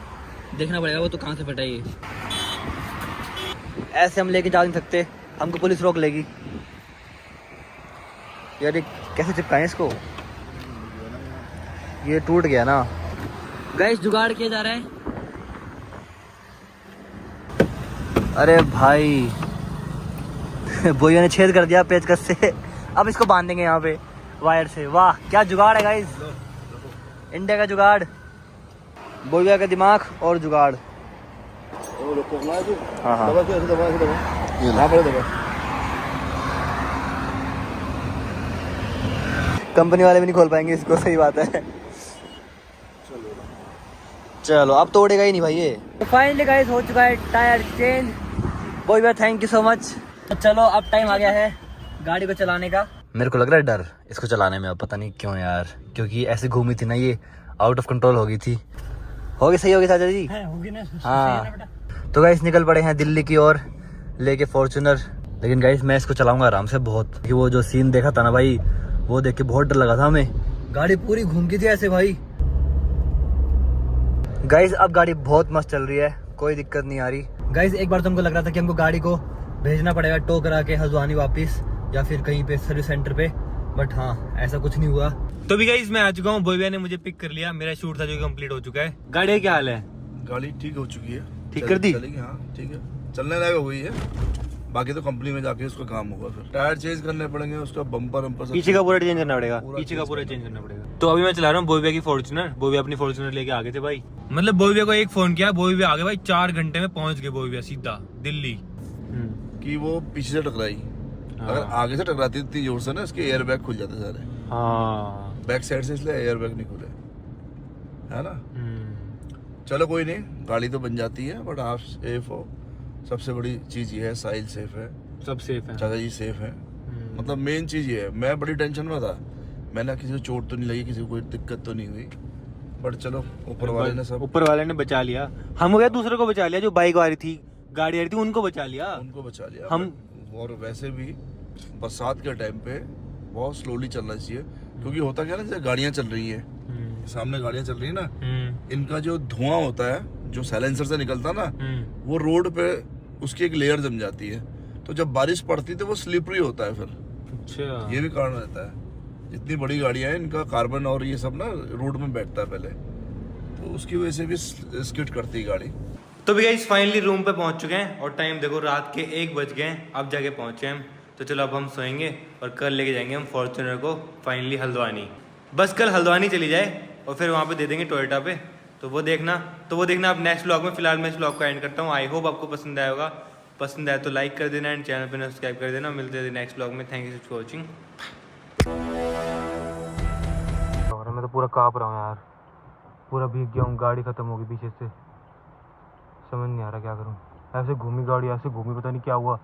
देखना पड़ेगा वो तो कहाँ से फटा है। ये ऐसे हम लेके जा नहीं सकते, हमको पुलिस रोक लेगी। यार ये कैसे चिपकाएं इसको, ये टूट गया ना। गाइस जुगाड़ किया जा रहा है। अरे भाई बोइया ने छेद कर दिया पेचकस से, अब इसको बांध देंगे यहाँ पे वायर से। वाह क्या जुगाड़ है गाइस, इंडिया का जुगाड़, बोइया का दिमाग और जुगाड़। हाँ हाँ दबा के ऐसे दबा, ऐसे दबा। हाँ बड़े दबा। कंपनी वाले भी नहीं खोल पाएंगे इसको, सही बात है। चलो अब तोड़ेगा ही नहीं भाई ये। तो फाइनली गाइस हो चुका है टायर चेंज। बोइया थैंक यू सो मच। तो चलो अब टाइम आ गया है गाड़ी को चलाने का। मेरे को लग रहा है डर इसको चलाने में, अब पता नहीं क्यों यार, क्योंकि ऐसे घूमी थी ना ये, आउट ऑफ कंट्रोल हो गई थी। होगी सही होगी चाचा जी? होगी ना। हाँ तो गाइस निकल पड़े हैं दिल्ली की ओर लेके फॉर्च्यूनर। लेकिन गाइस मैं इसको चलाऊंगा आराम से बहुत, क्योंकि वो जो सीन देखा था ना भाई, वो देख के बहुत डर लगा था हमें। गाड़ी पूरी घूम गई थी ऐसे भाई। गाइस अब गाड़ी बहुत मस्त चल रही है, कोई दिक्कत नहीं आ रही। गाइस एक बार तो हमको लग रहा था कि हमको गाड़ी को भेजना पड़ेगा टो करा के हल्द्वानी वापस, या फिर कहीं पे सर्विस सेंटर पे, बट हाँ ऐसा कुछ नहीं हुआ। तो भी गाइस मैं आ चुका हूँ, बोइया ने मुझे पिक कर लिया, मेरा शूट था जो कंप्लीट हो चुका है। गाड़ी का क्या हाल है? गाड़ी ठीक हो चुकी है, ठीक कर दी? चलेगी, हाँ ठीक है, चलने लायक हो गई है। बाकी तो कंपनी में जाके उसका काम होगा, फिर टायर चेंज करने पड़ेंगे, उसका बम्पर वम्पर पीछे का पूरा चेंज करना पड़ेगा, पूरा पीछे का change पूरा चेंज करना पड़ेगा। तो अभी मैं चला रहा हूँ बोइया की फॉर्च्यूनर। बोइया अपनी फॉर्च्यूनर लेके आ गए थे भाई, मतलब बोइया को एक फोन किया, बोइया आ गए भाई, 4 घंटे में पहुंच गए बोइया सीधा दिल्ली। कि वो पीछे से टकराई, अगर आगे से टकराती इतनी जोर से ना, इसके एयर बैग खुल जाते सारे। हाँ बैक साइड से, इसलिए एयर बैग नहीं खुले, है ना। चलो कोई नहीं, गाड़ी तो बन जाती है, बट आप सेफ हो, सबसे बड़ी चीज ये है। साहिल सेफ है, सब सेफ है, चाचा जी सेफ है, मतलब मेन चीज ये है। मैं बड़ी टेंशन में था, मैंने किसी को चोट तो नहीं लगी, किसी को कोई दिक्कत तो नहीं हुई, बट चलो ऊपर वाले ने सब, ऊपर वाले ने बचा लिया। हम गया दूसरे को बचा लिया, जो बाइक आ रही थी, गाड़ी आ रही थी, उनको बचा लिया, उनको बचा लिया हम। और वैसे भी बरसात के टाइम पे बहुत स्लोली चलना चाहिए, क्योंकि होता क्या है ना, जैसे गाड़ियां चल रही है, सामने गाड़ियां चल रही है ना, इनका जो धुआं होता है, जो साइलेंसर से निकलता ना, वो रोड पे उसकी एक लेयर जम जाती है, तो जब बारिश पड़ती है तो वो स्लिपरी होता है फिर। अच्छा ये भी कारण रहता है। जितनी बड़ी गाड़ियां हैं, इनका कार्बन और ये सब ना रोड में बैठता है पहले, तो उसकी वजह से भी स्किड करती है गाड़ी। तो भी गाइस फाइनली रूम पे पहुंच चुके हैं, और टाइम देखो रात के 1 बज गए हैं, अब जाके पहुंचे हम। तो चलो अब हम सोएंगे, और कल लेके जाएंगे हम फॉर्च्यूनर को फाइनली हल्द्वानी। बस कल हल्द्वानी चली जाए, और फिर वहाँ पे दे देंगे टोयोटा पे, तो वो देखना अब नेक्स्ट व्लॉग में। फिलहाल मैं इस व्लॉग को एंड करता हूँ। आई होप आपको पसंद आया होगा, पसंद आया तो लाइक कर देना, एंड चैनल पे सब्सक्राइब कर देना। मिलते हैं नेक्स्ट व्लॉग में। Thank you for watching. मैं तो पूरा काँप रहा हूँ यार, पूरा भीग गया हूँ, गाड़ी खत्म हो गई पीछे से, समझ नहीं आ रहा क्या करूँ। ऐसे घूमी गाड़ी, ऐसे घूमी, पता नहीं क्या हुआ।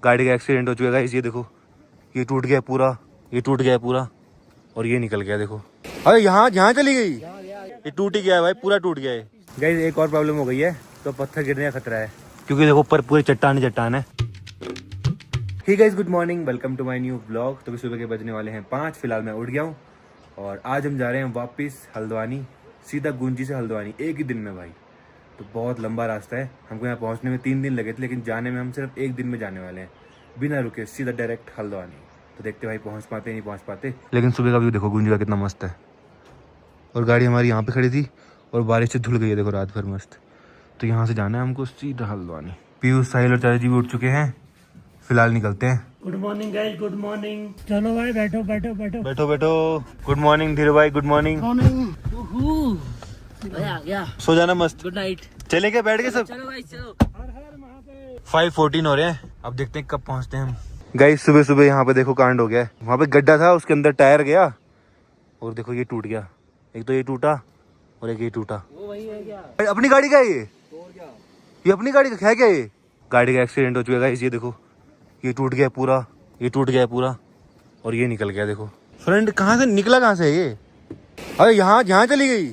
गाड़ी का एक्सीडेंट हो चुका है, ये देखो, ये टूट गया पूरा, ये टूट गया पूरा, और ये निकल गया देखो। अरे यहाँ चली गई, ये टूट ही गया है भाई, पूरा टूट गया है। गाइस एक और प्रॉब्लम हो गई है, तो पत्थर गिरने का खतरा है, क्योंकि देखो ऊपर पूरी चट्टान है। Hey guys good morning, welcome to my new blog. तो सुबह के बजने वाले हैं 5। फिलहाल मैं उठ गया हूँ, और आज हम जा रहे हैं वापस हल्द्वानी, सीधा गुंजी से हल्द्वानी, एक ही दिन में भाई। तो बहुत लंबा रास्ता है, हमको यहाँ पहुँचने में 3 दिन लगे थे, लेकिन जाने में हम सिर्फ 1 दिन में जाने वाले हैं, बिना रुके सीधा डायरेक्ट हल्द्वानी। तो देखते भाई पहुँच पाते नहीं पहुँच पाते। लेकिन सुबह का व्यू देखो गुंजी का कितना मस्त है, और गाड़ी हमारी यहाँ पे खड़ी थी और बारिश से धुल गई है देखो रात भर मस्त। तो यहाँ से जाना है हमको सीधा हल्द्वानी। पीयूष, साहिल और चाचा जी भी उठ चुके हैं, फिलहाल निकलते हैं। Good morning guys, good morning. चलो भाई बैठो बैठो बैठो बैठो बैठो। गुड मॉर्निंग धीरू भाई, गुड मॉर्निंग। आ गया। सो जाना मस्त। Good night. चले क्या बैठ के सब? चलो गाइस चलो। 5:14 हो रहे हैं, अब देखते हैं कब पहुंचते हैं हम। गाइस सुबह सुबह यहाँ पे देखो कांड हो गया है। वहाँ पे गड्ढा था, उसके अंदर टायर गया और देखो ये टूट गया। एक तो ये टूटा और एक ये टूटा। वो वही है क्या? अरे अपनी गाड़ी का है ये अपनी गाड़ी का है क्या? ये गाड़ी का एक्सीडेंट हो चुका है गाइस। ये देखो ये टूट गया पूरा, ये टूट गया पूरा और ये निकल गया देखो। फ्रंट कहाँ से निकला, कहाँ से ये? अरे यहाँ चली गई।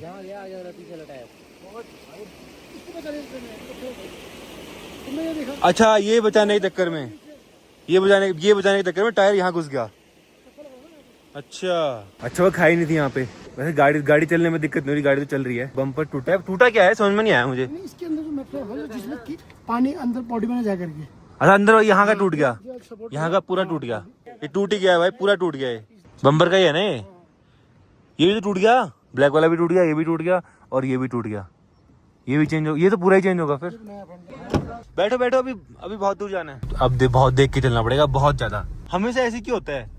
अच्छा ये बचाने के चक्कर में, ये बचाने के चक्कर में टायर यहाँ घुस गया। अच्छा वो खाई नहीं थी यहाँ पे। वैसे गाड़ी चलने में दिक्कत नहीं हो रही, गाड़ी तो चल रही है। बम्पर टूटा है, टूटा क्या है समझ में नहीं आया मुझे। इसके अंदर जो मतलब है जिसमें कि पानी अंदर बॉडी में जा करके। अच्छा अंदर यहाँ का टूट गया, यहाँ का पूरा टूट गया। ये टूट ही गया है भाई, पूरा टूट गया है। बम्पर का ही है ना ये भी तो टूट गया। ब्लैक वाला भी टूट गया, ये भी टूट गया और ये भी टूट गया। ये भी चेंज हो, ये तो पूरा ही चेंज होगा फिर। बैठो बैठो, अभी बहुत दूर जाना है। अब बहुत देख के चलना पड़ेगा, बहुत ज्यादा। हमेशा ऐसे क्यों होता है?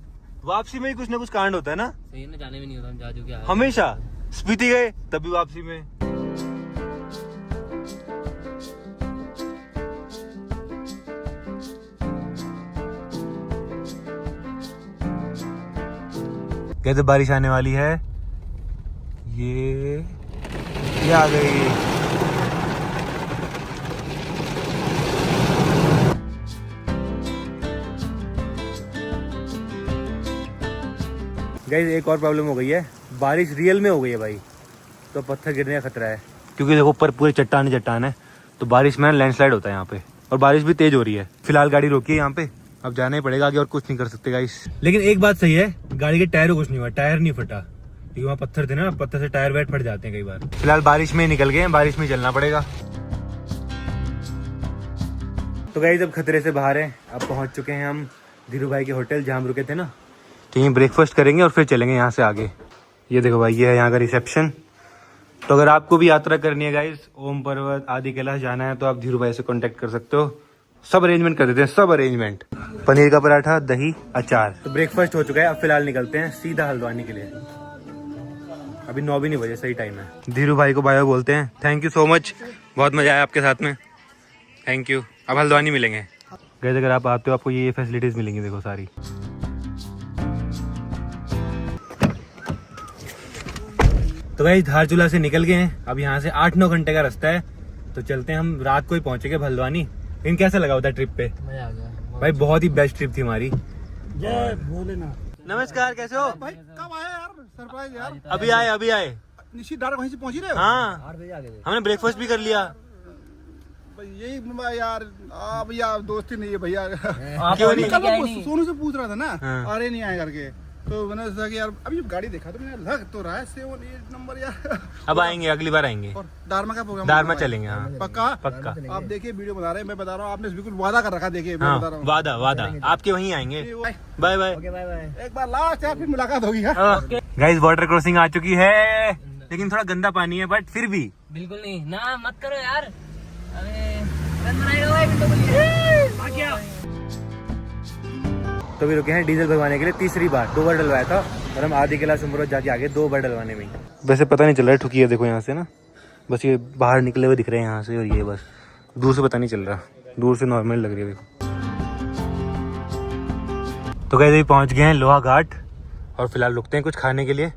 वापसी में ही कुछ ना कुछ कांड होता है ना। सही ना, जाने में नहीं होता, हम जा चुके हैं हमेशा। स्पीति गए तभी वापसी में। कहते बारिश आने वाली है। ये आ गई। गाइस एक और प्रॉब्लम हो गई है, बारिश रियल में हो गई है भाई, तो पत्थर गिरने का खतरा है। क्योंकि देखो ऊपर पूरे चट्टान है, तो बारिश में लैंडस्लाइड होता है यहाँ पे। और बारिश भी तेज हो रही है। फिलहाल गाड़ी रोकी है यहाँ पे, अब जाना ही पड़ेगा आगे, और कुछ नहीं कर सकते गाइस। लेकिन एक बात सही है, गाड़ी के टायर को कुछ नहीं हुआ, टायर नहीं फटा। क्योंकि वहाँ पत्थर थे ना, पत्थर से टायर वेट फट जाते हैं कई बार। फिलहाल बारिश में निकल गए हैं, बारिश में चलना पड़ेगा। तो गाइस अब खतरे से बाहर है, अब पहुंच चुके हैं हम धीरू भाई के होटल जहाँ हम रुके थे ना। तो यहीं ब्रेकफास्ट करेंगे और फिर चलेंगे यहाँ से आगे। ये देखो भाई, ये है यहाँ का रिसेप्शन। तो अगर आपको भी यात्रा करनी है गाइस, ओम पर्वत आदि कैलाश जाना है, तो आप धीरू भाई से कांटेक्ट कर सकते हो। सब अरेंजमेंट कर देते हैं, सब अरेंजमेंट। पनीर का पराठा, दही, अचार। तो ब्रेकफास्ट हो चुका है, अब फिलहाल निकलते हैं सीधा हल्द्वानी के लिए। अभी 9 भी नहीं बजे, सही टाइम है। धीरू भाई को बाय बोलते हैं। थैंक यू सो मच, बहुत मजा आया आपके साथ में, थैंक यू। अब हल्द्वानी मिलेंगे गाइस। अगर आप आते हो आपको ये फैसिलिटीज मिलेंगी देखो सारी। तो गाइस धारचूला से निकल गए हैं, अब यहाँ से 8-9 घंटे का रास्ता है। तो चलते हैं, हम रात को ही पहुंचेंगे हल्द्वानी। लेकिन कैसा लगा होता ट्रिप पे? मजा आ गया भाई बहुत ही बेस्ट ट्रिप थी हमारी। जय भोलेनाथ। नमस्कार, कैसे हो? भाई कब आया यार, सरप्राइज यार। अभी आए। निश्चित डायरेक्ट वहीं से पहुंच ही रहे हो? हाँ 8 बजे आ गए। हमने ब्रेकफास्ट भी कर लिया। भाई यही यार, भैया दोस्ती नहीं है भैया। क्यों नहीं? कल मैं सोनू से पूछ रहा था ना, हाँ। अरे नहीं आए करके, तो मैंने सोचा कि यार अभी गाड़ी देखा तो मैंने लग तो रहा है 7 नंबर यार। अब आएंगे, अगली बार आएंगे। और दारमा का प्रोग्राम, दारमा चलेंगे। हाँ पक्का पक्का। आप देखिए वीडियो बना रहे हैं, मैं बता रहा हूँ, आपने बिल्कुल वादा कर रखा। देखिए मैं बता रहा हाँ वादा आपके वहीं आएंगे। Bye bye. एक बार लास्ट यार, फिर मुलाकात होगी यार। गाइस वाटर क्रॉसिंग आ चुकी है, लेकिन थोड़ा गंदा पानी है, बट फिर भी बिल्कुल नहीं ना, मत करो यार। अरे रन बनाएगा भाई, बिल्कुल बोलिए। तो भी रुके हैं डीजल भरवाने के लिए तीसरी बार। 2 बार डलवाया था और हम आधी कैलाश उम्र जाके आगे 2 बार डलवाने में। वैसे पता नहीं चल रहा है, ठुकी है देखो यहाँ से ना, बस ये बाहर निकले हुए दिख रहे हैं यहाँ से, और ये बस दूर से पता नहीं चल रहा, दूर से नॉर्मल लग रही है देखो। तो गाइस अभी पहुँच गए हैं लोहा घाट, और फिलहाल रुकते हैं कुछ खाने के लिए।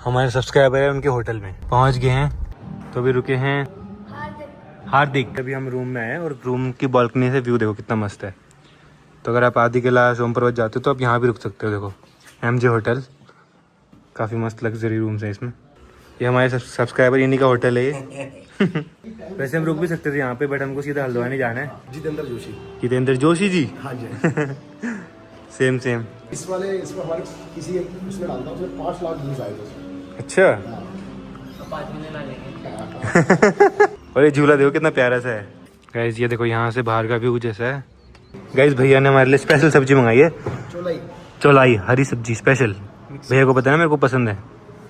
हमारे सब्सक्राइबर है उनके होटल में, पहुँच गए हैं। तो अभी रुके हैं हार्दिक। अभी हम रूम में आए और रूम की बालकनी से व्यू देखो कितना मस्त है। तो अगर आप आदि कैलाश ओम पर्वत जाते हो तो आप यहाँ भी रुक सकते हो। देखो MJ होटल, काफ़ी मस्त लग्जरी रूम्स है इसमें। ये हमारे सब्सक्राइबर, इन्हीं का होटल है ये। वैसे हम रुक भी सकते थे यहाँ पे, बट हमको सीधा हल्द्वानी जाना है। जितेंद्र जोशी जी। हाँ जी। सेम इस हमारे किसी उसमें डालता हूँ, 5 लाख व्यूज आए थे। अच्छा। 5 महीने ला लेंगे। और ये झूला देखो कितना प्यारा सा है गाइस। ये देखो यहाँ से बाहर का व्यू जैसा है। गाइस भैया ने हमारे लिए स्पेशल सब्जी मंगाई है, चौलाई हरी सब्जी स्पेशल। भैया को पता है ना मेरे को पसंद है।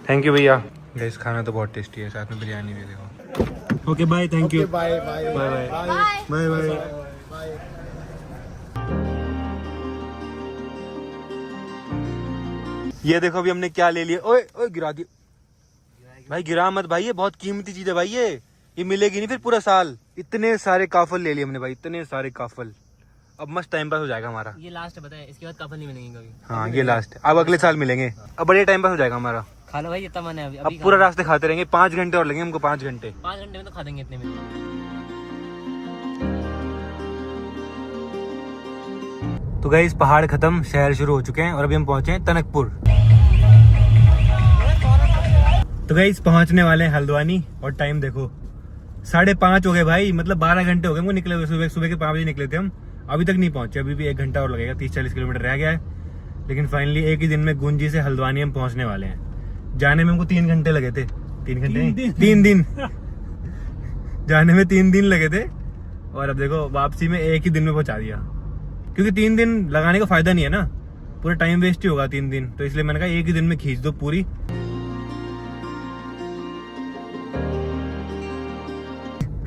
थैंक यू भैया। गाइस खाना तो बहुत टेस्टी है, साथ में बिरयानी भी देखो। Okay bye, thank you. Bye bye bye bye bye bye bye. ये देखो अभी हमने क्या ले लिया। ओए ओए गिरा दिया भाई, गिरा मत भाई, ये बहुत कीमती चीज है भाई, ये मिलेगी नहीं फिर पूरा साल। इतने सारे काफल ले लिए हमने भाई, इतने सारे काफल। अब मस्त टाइम पास हो जाएगा हमारा। ये लास्ट पता है, इसके बाद काफल नहीं मिलेंगे कभी। हाँ ये लास्ट है, अब अगले साल मिलेंगे। अब बढ़िया टाइम पास हो जाएगा हमारा। खा लो भाई जितना मन है अभी। अब पूरा रास्ते खाते रहेंगे, 5 घंटे और लगेंगे हमको, 5 घंटे। 5 घंटे में तो खा देंगे इतने में। तो गाइस पहाड़ खत्म, शहर शुरू हो चुके हैं और अभी हम पहुंचे हैं टनकपुर। तो गाइस पहुंचने वाले हैं हल्द्वानी और टाइम देखो 5:30 हो गए भाई, मतलब 12 घंटे हो गए हमको निकले हुए। सुबह के 5 बजे निकले थे हम, अभी तक नहीं पहुंचे। अभी भी 1 घंटा और लगेगा, 30-40 किलोमीटर रह गया है। लेकिन फाइनली एक ही दिन में गुंजी से हल्द्वानी हम पहुंचने वाले हैं। जाने में हमको 3 घंटे लगे थे। 3 घंटे नहीं, 3 दिन जाने में 3 दिन लगे थे और अब देखो वापसी में एक ही दिन में पहुंचा दिया। क्योंकि 3 दिन लगाने का फायदा नहीं है ना, पूरा टाइम वेस्ट ही होगा 3 दिन। तो इसलिए मैंने कहा एक ही दिन में खींच दो पूरी।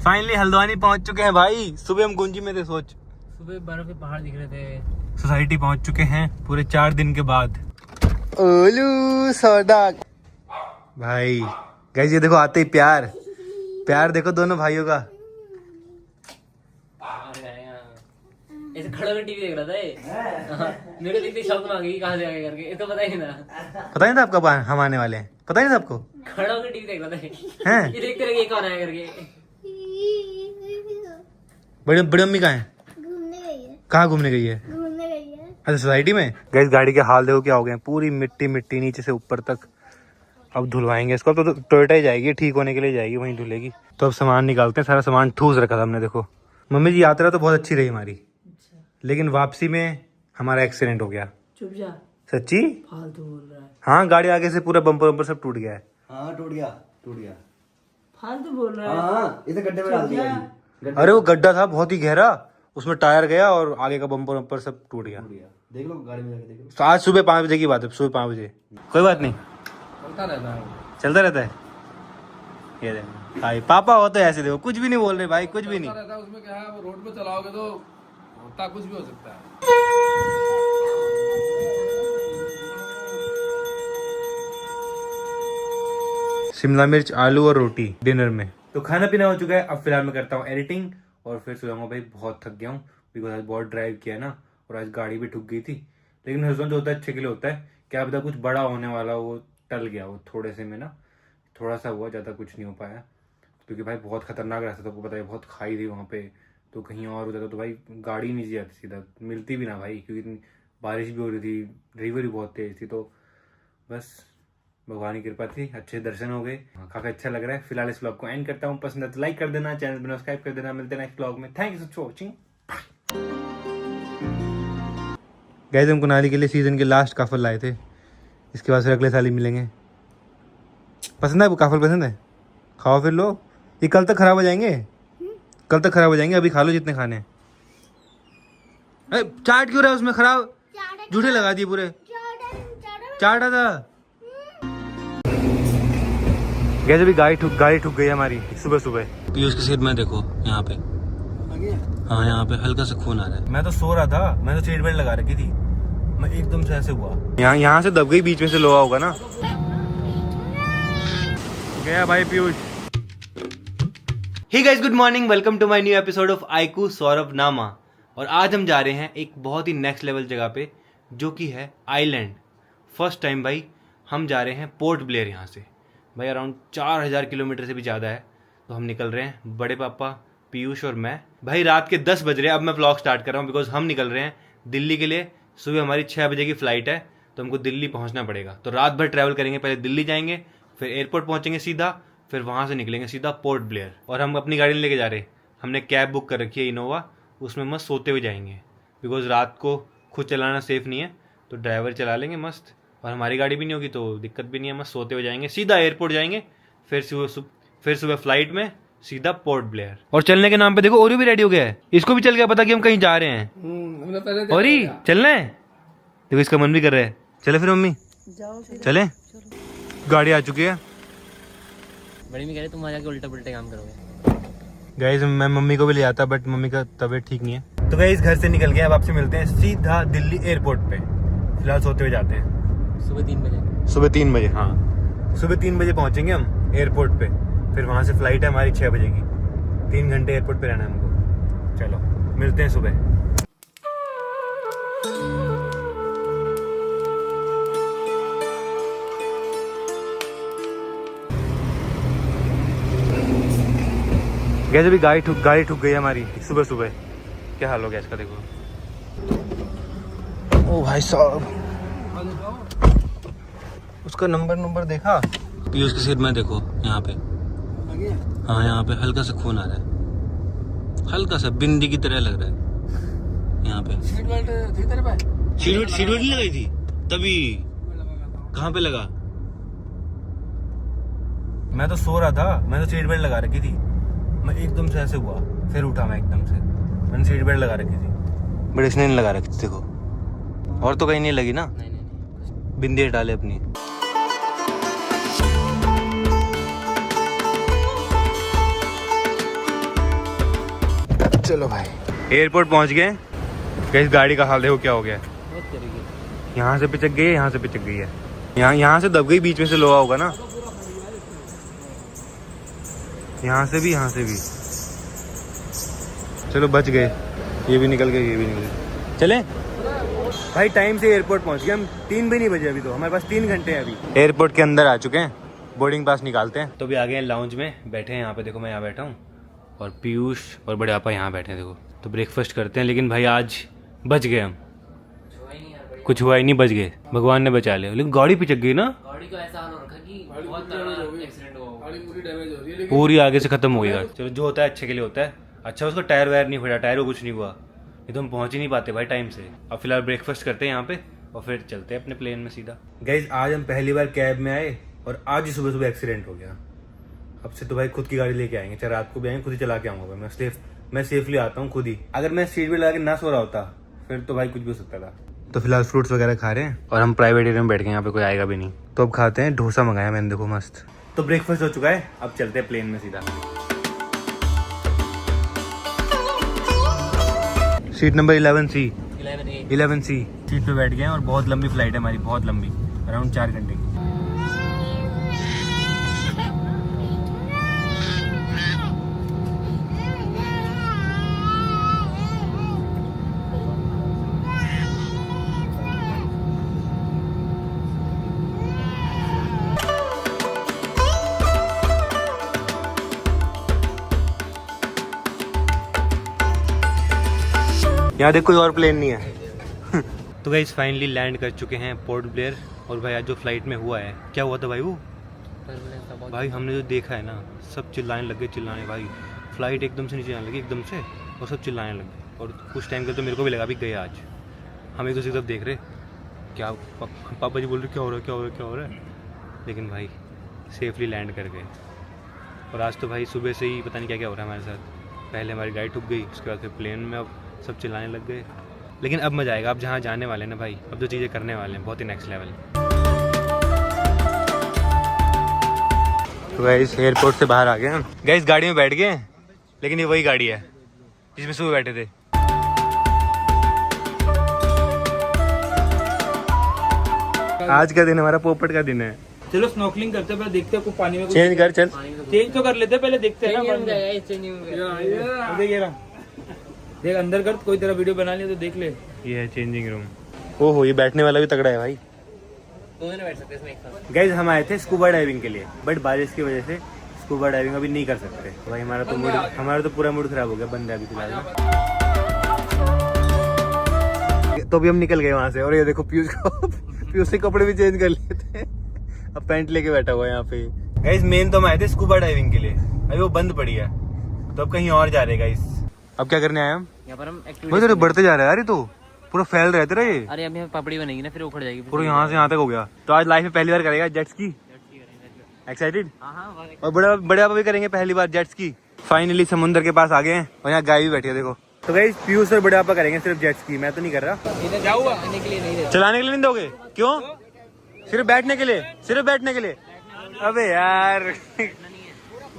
फाइनली हल्द्वानी पहुंच चुके हैं भाई। सुबह हम गुंजी में थे, सोच सुबह बर्फ के पहाड़ दिख रहे थे। सोसाइटी पहुंच चुके हैं पूरे 4 दिन के बाद। ओलू सोडा भाई। गाइस ये देखो आते ही प्यार देखो दोनों भाइयों का। ऐसे खड़ा होकर टीवी देख रहा था ये। मेरे को देखते शौक मांगी कहाँ से आगे करके, इसको पता ही ना। पता नहीं था आपका हम आने वाले हैं, पता नहीं था आपको? खड़ा होकर टीवी देख रहा था हैं? ये देखते रहे कौन आया करके। बड़ी बड़ी मम्मी कहाँ है? घूमने गई है, कहाँ घूमने गई है? घूमने गई है। अच्छा सोसाइटी में। गाइस गाड़ी के हाल देखो क्या हो गए हैं, पूरी मिट्टी मिट्टी नीचे से ऊपर तक। अब धुलवाएंगे इसको, अब तो टोयोटा ही जाएगी, ठीक होने के लिए जाएगी, वहीं धुलेगी। तो अब सामान निकालते हैं, सारा सामान ठूस रखा था हमने देखो। मम्मी जी यात्रा तो बहुत अच्छी रही हमारी, लेकिन वापसी में हमारा एक्सीडेंट हो गया। चुप जा, सच्ची? फालतू बोल रहा है, हाँ गाड़ी आगे से पूरा बम्पर वम्पर सब टूट गया है। हाँ टूट गया। फालतू बोल रहा है। हाँ इसे गड्ढे में डाल दिया गाड़ी। अरे वो गड्ढा था बहुत ही गहरा, उसमें टायर गया और आगे का बम्पर वम्पर सब टूट गया। देख लो गाड़ी में जाके देख लो। तो आज सुबह 5 बजे की बात है, सुबह 5 बजे। कोई बात नहीं, चलता रहता है। ये देखो भाई पापा हो तो ऐसे देखो, कुछ भी नहीं बोल रहे भाई, कुछ भी नहीं। उसमें क्या है, वो रोड पे चलाओगे तो होता कुछ भी हो सकता है। शिमला मिर्च आलू और रोटी डिनर में। तो खाना पीना हो चुका है, अब फिलहाल मैं करता हूँ एडिटिंग और फिर सोऊंगा। भाई बहुत थक गया हूँ, बिकॉज आज बहुत ड्राइव किया ना और आज गाड़ी भी ठुक गई थी। लेकिन हस्बैंड जो होता है अच्छे के लिए होता है, क्या पता कुछ बड़ा होने वाला, वो टल गया। वो थोड़े से में ना थोड़ा सा हुआ, ज़्यादा कुछ नहीं हो पाया। क्योंकि भाई बहुत खतरनाक रास्ता था, आपको पता है, बहुत खाई थी वहाँ पे। तो कहीं और हो जाता तो भाई गाड़ी नहीं जाती सीधा, मिलती भी ना भाई, क्योंकि इतनी बारिश भी हो रही थी, ड्राइवर भी बहुत तेज थी। तो बस भगवान की कृपा थी, अच्छे दर्शन हो गए। काफी अच्छा लग रहा है। फिलहाल इस व्लॉग को एंड करता हूँ, पसंद है तो लाइक कर देना, चैनल को सब्सक्राइब कर देना। मिलते हैं नेक्स्ट व्लॉग में। Thank you for watching. Guys हम कुनाली के लिए सीजन के लास्ट काफल लाए थे, इसके बाद फिर अगले साल ही मिलेंगे। पसंद है आपको काफल? पसंद है, खाओ फिर लो। ये कल तक खराब हो जाएंगे, कल तक खराब हो जाएंगे। अभी खा लो जितने खाने। चाट क्यों रहा है उसमें खराब? झूठे लगा दिए पूरे, चाटा था। गैस अभी गाड़ी ठुक गई हमारी सुबह सुबह। पीयूष के सिर में देखो यहाँ पे, हाँ यहाँ पे हल्का सा खून आ रहा है। मैं तो सो रहा था, मैं तो सीट बेल्ट लगा रखी थी, मैं एकदम से ऐसे हुआ, यहाँ से दब गई, बीच में से लोहा होगा ना। गया भाई Piyush. Hey guys good morning, welcome to my new episode of आईकू सौरभ नामा। और आज हम जा रहे हैं एक बहुत ही नेक्स्ट लेवल जगह पे, जो कि है आइलैंड। फर्स्ट टाइम भाई हम जा रहे हैं पोर्ट ब्लेयर। यहाँ से भाई अराउंड 4000 किलोमीटर से भी ज़्यादा है। तो हम निकल रहे हैं, बड़े पापा, पीयूष और मैं। भाई रात के 10 बज रहे हैं, अब मैं व्लॉग स्टार्ट कर रहा हूँ, बिकॉज हम निकल रहे हैं दिल्ली के लिए। सुबह हमारी 6 बजे की फ़्लाइट है, तो हमको दिल्ली पहुँचना पड़ेगा। तो रात भर ट्रैवल करेंगे, पहले दिल्ली जाएंगे, फिर एयरपोर्ट पहुँचेंगे सीधा, फिर वहाँ से निकलेंगे सीधा पोर्ट ब्लेयर। और हम अपनी गाड़ी लेके जा रहे हैं, हमने कैब बुक कर रखी है इनोवा, उसमें मस्त सोते हुए जाएंगे। बिकॉज रात को खुद चलाना सेफ़ नहीं है, तो ड्राइवर चला लेंगे मस्त। और हमारी गाड़ी भी नहीं होगी तो दिक्कत भी नहीं है, मस्त सोते हुए जाएंगे, सीधा एयरपोर्ट जाएंगे, फिर सुबह फ्लाइट में सीधा पोर्ट ब्लेयर। और चलने के नाम पे देखो ओरी भी रेडी हो गया है, इसको भी चल गया पता कि हम कहीं जा रहे हैं। ओरी चलना है, देखो इसका मन भी कर रहा है। चले फिर मम्मी, चले। गाड़ी आ चुकी है, बड़ी में कह रहे तुम वहाँ जाके उल्टा पुल्टे काम करोगे। गाइज मैं मम्मी को भी ले आता बट मम्मी का तबीयत ठीक नहीं है। तो गाइज घर से निकल गए, अब आपसे मिलते हैं सीधा दिल्ली एयरपोर्ट पे। फिलहाल सोते हुए जाते हैं। सुबह 3 बजे। सुबह 3 बजे, हाँ सुबह 3 बजे पहुंचेंगे हम एयरपोर्ट पे। फिर वहाँ से फ्लाइट है हमारी 6 बजे की। 3 घंटे एयरपोर्ट पे रहना है हमको। चलो मिलते हैं सुबह। गैस अभी गाड़ी ठुक गई हमारी सुबह सुबह। क्या हाल हो गया इसका देखो। ओ भाई साहब, उसका नंबर देखा? पीयूष के सिर में देखो यहाँ पे। हाँ यहाँ पे हल्का सा खून आ रहा है, हल्का सा बिंदी की तरह लग रहा है यहाँ पे। सीट बेल्ट थी तेरे पे? सीट बेल्ट नहीं लगाई थी तभी। कहाँ पे लगा? मैं तो सो रहा था, मैं तो सीट बेल्ट लगा रखी थी। मैं एकदम से ऐसे हुआ, फिर उठा मैं एकदम से। मैंने सीट बेल्ट लगा रखी थी बट इसने नहीं लगा रखी थी देखो। और तो कहीं नहीं लगी ना? नहीं। बिंदी डाले अपनी। चलो भाई एयरपोर्ट पहुंच गए। इस गाड़ी का हाल देखो क्या हो गया है। यहाँ से पिचक गई है, यहाँ से पिचक गई है, यहाँ से दब गई, बीच में से लोहा होगा ना, यहाँ से भी, यहाँ से भी। चलो बच गए, ये भी निकल गए, ये भी निकल गए। चले भाई टाइम से एयरपोर्ट पहुंच गए हम। 3 भी नहीं बजे अभी, तो हमारे पास 3 घंटे हैं अभी। एयरपोर्ट के अंदर आ चुके हैं, बोर्डिंग पास निकालते हैं। तो भी आ गए हैं लाउंज में, बैठे हैं यहाँ पे। देखो मैं यहाँ बैठा हूँ और पीयूष और बड़े आपा यहाँ बैठे हैं देखो। तो ब्रेकफास्ट करते हैं। लेकिन भाई आज बच गए हम, कुछ हुआ ही नहीं, बच गए, भगवान ने बचा लिया। लेकिन गाड़ी पिचक गई ना, गाड़ी को ऐसा हाल हो रखा कि बहुत तगड़ा एक्सीडेंट हुआ। गाड़ी पूरी डैमेज हो रही है। पूरी आगे से खत्म हो गई गाड़ी। चलो जो होता है अच्छे के लिए होता है। अच्छा उसका टायर वायर नहीं फटा, टायर को कुछ नहीं हुआ। ये तो हम पहुंच ही नहीं पाते भाई टाइम से। अब फिलहाल ब्रेकफास्ट करते हैं यहाँ पे और फिर चलते हैं अपने प्लेन में सीधा। गाइस आज हम पहली बार कैब में आए और आज ही सुबह सुबह एक्सीडेंट हो गया। अब से तो भाई खुद की गाड़ी लेके आएंगे, चाहे रात को भी आएंगे, खुद ही चला के आऊंगा। मैं सेफली आता हूँ खुद ही। अगर मैं सीट बेल्ट लगा के ना सो रहा होता फिर तो भाई कुछ भी हो सकता था। तो फिलहाल फ्रूट्स वगैरह खा रहे हैं और हम प्राइवेट एरिया में बैठ गए, यहाँ पे कोई आएगा भी नहीं। तो अब खाते हैं। डोसा मंगाया मैंने देखो, मस्त। तो ब्रेकफास्ट हो चुका है, अब चलते हैं प्लेन में सीधा। Seat number 11C 11C seat पे बैठ गए हैं और बहुत लंबी फ्लाइट है हमारी, बहुत लंबी, अराउंड 4 घंटे की। यहाँ देख कोई और प्लेन नहीं है। तो गाइस फाइनली लैंड कर चुके हैं पोर्ट ब्लेयर। और भाई आज जो फ्लाइट में हुआ है, क्या हुआ था भाई वो? भाई हमने जो देखा है ना, सब चिल्लाने लग गए, चिल्लाने। भाई फ्लाइट एकदम से नीचे आने लगी एकदम से और सब चिल्लाने लग गए। और कुछ टाइम के तो मेरे को भी लगा भी गए आज। हम एक दूसरे की तरफ देख रहे, क्या पापा जी बोल रहे क्या हो रहा है, क्या हो रहा है, क्या हो रहा है। लेकिन भाई सेफली लैंड कर गए। और आज तो भाई सुबह से ही पता नहीं क्या क्या हो रहा है हमारे साथ। पहले हमारी गाड़ी ठुक गई, उसके बाद फिर प्लेन में अब सब चिल्लाने लग गए। लेकिन अब मजा आएगा, अब जहाँ जाने वाले हैं ना भाई, अब जो चीज़ें करने वाले हैं बहुत ही नेक्स्ट लेवल। तो गाइस एयरपोर्ट से बाहर आ गए हम। गाइस गाड़ी में बैठ गए, लेकिन ये वही गाड़ी है जिसमें सुबह बैठे थे। आज का दिन हमारा पोपट का दिन है। चलो स्नॉर्कलिंग करते हैं, पहले देखते हैं पानी में। चेंज कर, चल चेंज तो कर लेते हैं, पहले देखते हैं ना। चेंजिंग देख अंदर कर, कोई तेरा वीडियो बना लिया तो देख ले। ये है चेंजिंग रूम। ओहो ये बैठने वाला भी तगड़ा है भाई। दो जने बैठ सकते हैं इसमें एक साथ। गाइज हम आए थे स्कूबा डाइविंग के लिए, बट बारिश की वजह से स्कूबा डाइविंग अभी नहीं कर सकते। तो भाई हमारा तो पूरा मूड खराब हो गया, बंद है अभी फिलहाल। तो अभी हम निकल गए वहां से। और ये देखो पीयूष से कपड़े भी चेंज कर लिए थे, अब पैंट लेके बैठा हुआ है यहाँ पे। गाइज मेन तो हम आए थे स्कूबा डाइविंग के लिए, अभी वो बंद पड़ी है, तो अब कहीं और जा रहे गाइज। अब क्या करने आए हम? यहाँ पर हम भाई तो बढ़ते जा रहा है यार, ये तो पूरा फैल रहे थे ये। अरे अभी पापड़ी बनेगी ना, फिर उखड़ जाएगी पूरा यहाँ से यहाँ तक हो गया। तो आज लाइफ में पहली बार करेगा जेट्स की। एक्साइटेड? और बड़े पापा भी करेंगे पहली बार जेट्स की। फाइनली समुद्र के पास आ गए हैं और यहाँ गाय भी बैठी है देखो। तो गाइस पीयूष और बड़े पापा करेंगे सिर्फ जेट्स की, मैं तो नहीं कर रहा। चलाने के लिए नहीं दोगे? क्यों? सिर्फ बैठने के लिए? सिर्फ बैठने के लिए? अबे यार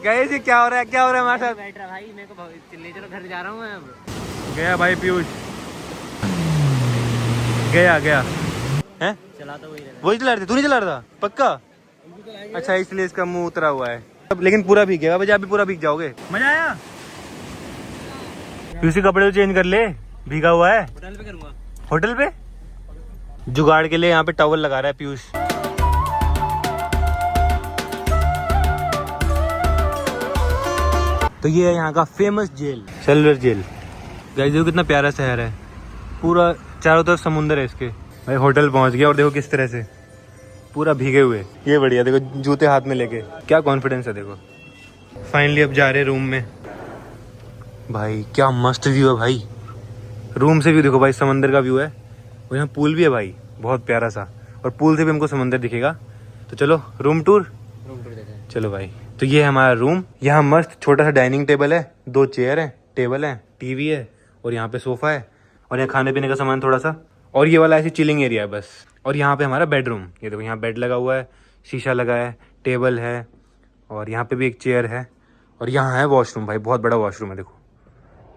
गाइस ये क्या हो रहा है, क्या हो रहा है हमारे साथ? बैठ रहा भाई, मेरे को ले चलो, घर जा रहा हूँ मैं अब। गया भाई पीयूष, गया हैं? चला तो वही रहा। वही चला रहे थे, तू नहीं चला रहा था पक्का? अच्छा इसलिए इसका मुंह उतरा हुआ है। अब लेकिन पूरा भीग गया, बजा भी पूरा भीग जाओगे। मजा आया? पीयूष के कपड़े तो चेंज कर ले, भीगा हुआ है। होटल पे करूँगा। होटल पे जुगाड़ के लिए यहाँ पे टॉवल लगा रहा है पीयूष। तो ये है यहाँ का famous jail, cellular jail. Guys देखो कितना प्यारा शहर है, पूरा चारों तरफ समुंदर है इसके। भाई होटल पहुँच गया और देखो किस तरह से पूरा भीगे हुए। ये बढ़िया, देखो जूते हाथ में लेके क्या कॉन्फिडेंस है। देखो फाइनली अब जा रहे रूम में। भाई क्या मस्त व्यू है भाई, रूम से व्यू देखो भाई, समंदर का व्यू है और यहाँ पूल भी है भाई, बहुत प्यारा सा, और पूल से भी हमको समंदर दिखेगा। तो चलो रूम टूर देते हैं। चलो भाई, तो ये है हमारा रूम। यहाँ मस्त छोटा सा डाइनिंग टेबल है, 2 चेयर है, टेबल है, टीवी है और यहाँ पे सोफा है और यहाँ खाने पीने का सामान थोड़ा सा, और ये वाला ऐसी चिलिंग एरिया है बस। और यहाँ पे हमारा बेडरूम, ये देखो यहाँ बेड लगा हुआ है, शीशा लगा है, टेबल है और यहाँ पे भी एक चेयर है, और यहाँ है वॉशरूम भाई, बहुत बड़ा वॉशरूम है। देखो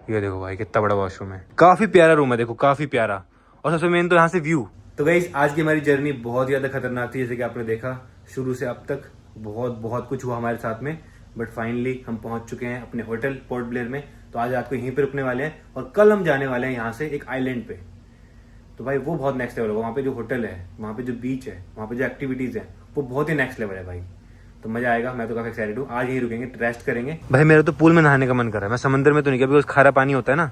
ये देखो भाई कितना बड़ा वॉशरूम है, काफ़ी प्यारा रूम है, देखो काफ़ी प्यारा। और सबसे मेन तो यहाँ से व्यू। तो गाइस आज की हमारी जर्नी बहुत ज़्यादा खतरनाक थी, जैसे कि आपने देखा शुरू से अब तक बहुत कुछ हुआ हमारे साथ में, बट फाइनली हम पहुंच चुके हैं अपने होटल पोर्ट ब्लेयर में। तो आज रात को यहीं पे रुकने वाले हैं और कल हम जाने वाले हैं यहाँ से एक आइलैंड पे। तो भाई वो बहुत नेक्स्ट लेवल होगा, वहाँ पे जो होटल है, वहाँ पे जो बीच है, वहाँ पे जो एक्टिविटीज़ है, वो बहुत ही नेक्स्ट लेवल है भाई। तो मजा आएगा, मैं तो काफी एक्साइटेड हूँ। आज यहीं रुकेंगे, रेस्ट करेंगे। भाई मेरा तो पूल में नहाने का मन कर रहा है, मैं समंदर में तो नहीं गया, बिकॉज खारा पानी होता है ना,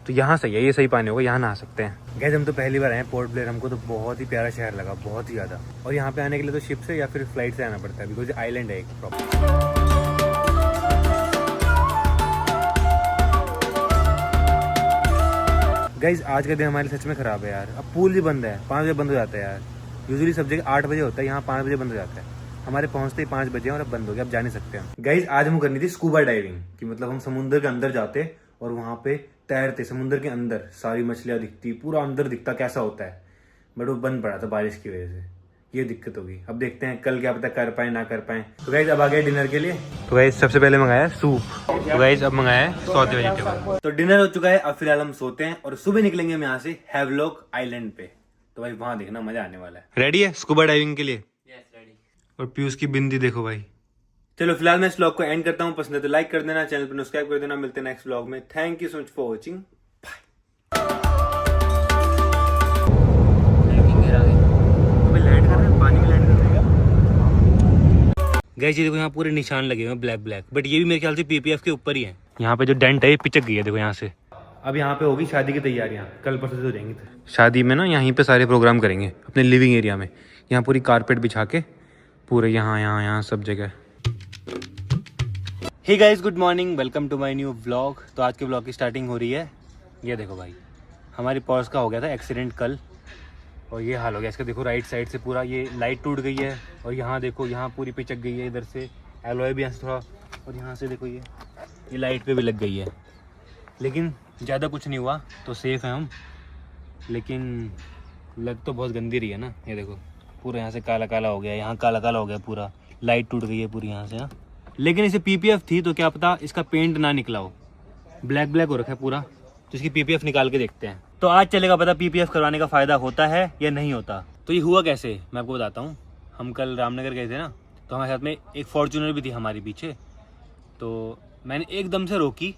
तो यहाँ सही है, ये सही पानी होगा, यहाँ नहा सकते हैं। गैस हम तो पहली बार आए पोर्ट ब्लेयर, हमको तो बहुत ही प्यारा शहर लगा, बहुत ही ज़्यादा। और यहाँ पे आने के लिए तो शिप से या फिर फ्लाइट से आना पड़ता है, बिकॉज आइलैंड है एक प्रॉपर। गाइज आज का दिन हमारे सच में खराब है यार, अब पूल भी बंद है, 5 बजे बंद हो जाता है यार। यूजुअली सब जगह 8 बजे होता है, यहाँ 5 बजे बंद हो जाता है। हमारे पहुंचते ही 5 बजे और अब बंद हो गया, अब जा नहीं सकते हम। गाइज आज हम करनी थी स्कूबा डाइविंग, कि मतलब हम समुद्र के अंदर जाते और वहाँ पे तैरते, समुद्र के अंदर सारी मछलियाँ दिखती, पूरा अंदर दिखता कैसा होता है, बट वो बंद पड़ा था बारिश की वजह से, ये दिक्कत होगी। अब देखते हैं कल क्या पता कर पाए ना कर पाए। तो गाइज अब आ गए डिनर के लिए। तो गाइज सबसे पहले मंगाया सूप, तो गाइज अब मंगाया है सौते वेजिटेबल। तो डिनर हो चुका है, अब फिलहाल हम सोते हैं और सुबह निकलेंगे हम यहाँ से हैवलॉक आइलैंड पे। तो भाई वहाँ देखना मजा आने वाला है। रेडी है स्कूबा डाइविंग के लिए? Yes ready. और पीयूष की बिंदी देखो भाई। चलो फिलहाल मैं इस व्लॉग को एंड करता हूँ, पसंद है तो लाइक कर देना, चैनल पर सब्सक्राइब कर देना। मिलते हैं नेक्स्ट व्लॉग में। Thank you so much for watching. Guys ये देखो यहाँ पूरे निशान लगे हुए हैं ब्लैक, बट ये भी मेरे ख्याल से पीपीएफ के ऊपर ही है। यहाँ पे जो डेंट है ये पिचक गई है, देखो यहाँ से। अब यहाँ पे होगी शादी की तैयारियाँ, कल परसों से हो जाएंगी शादी में ना। यहीं पे सारे प्रोग्राम करेंगे अपने लिविंग एरिया में, यहाँ पूरी कारपेट बिछा के पूरे यहाँ सब जगह। Hey guys good morning, welcome to my new vlog. तो आज के व्लॉग की स्टार्टिंग हो रही है। ये देखो भाई हमारी पर्स का हो गया था एक्सीडेंट कल, और ये हाल हो गया इसका। देखो राइट साइड से पूरा ये लाइट टूट गई है, और यहाँ देखो यहाँ पूरी पिचक गई है, इधर से एलॉय भी यहाँ से थोड़ा, और यहाँ से देखो ये लाइट पे भी लग गई है। लेकिन ज़्यादा कुछ नहीं हुआ तो सेफ़ है हम, लेकिन लग तो बहुत गंदी रही है ना। ये देखो पूरा यहाँ से काला काला हो गया, यहाँ काला काला हो गया, पूरा लाइट टूट गई है पूरी यहाँ से ना। लेकिन इसे पीपीएफ थी तो क्या पता इसका पेंट ना निकला हो, ब्लैक हो रखा है पूरा। तो इसकी पीपीएफ निकाल के देखते हैं। तो आज चलेगा पता पीपीएफ करवाने का फ़ायदा होता है या नहीं होता। तो ये हुआ कैसे मैं आपको बताता हूँ। हम कल रामनगर गए थे ना, तो हमारे साथ में एक फॉर्च्यूनर भी थी हमारे पीछे। तो मैंने एकदम से रोकी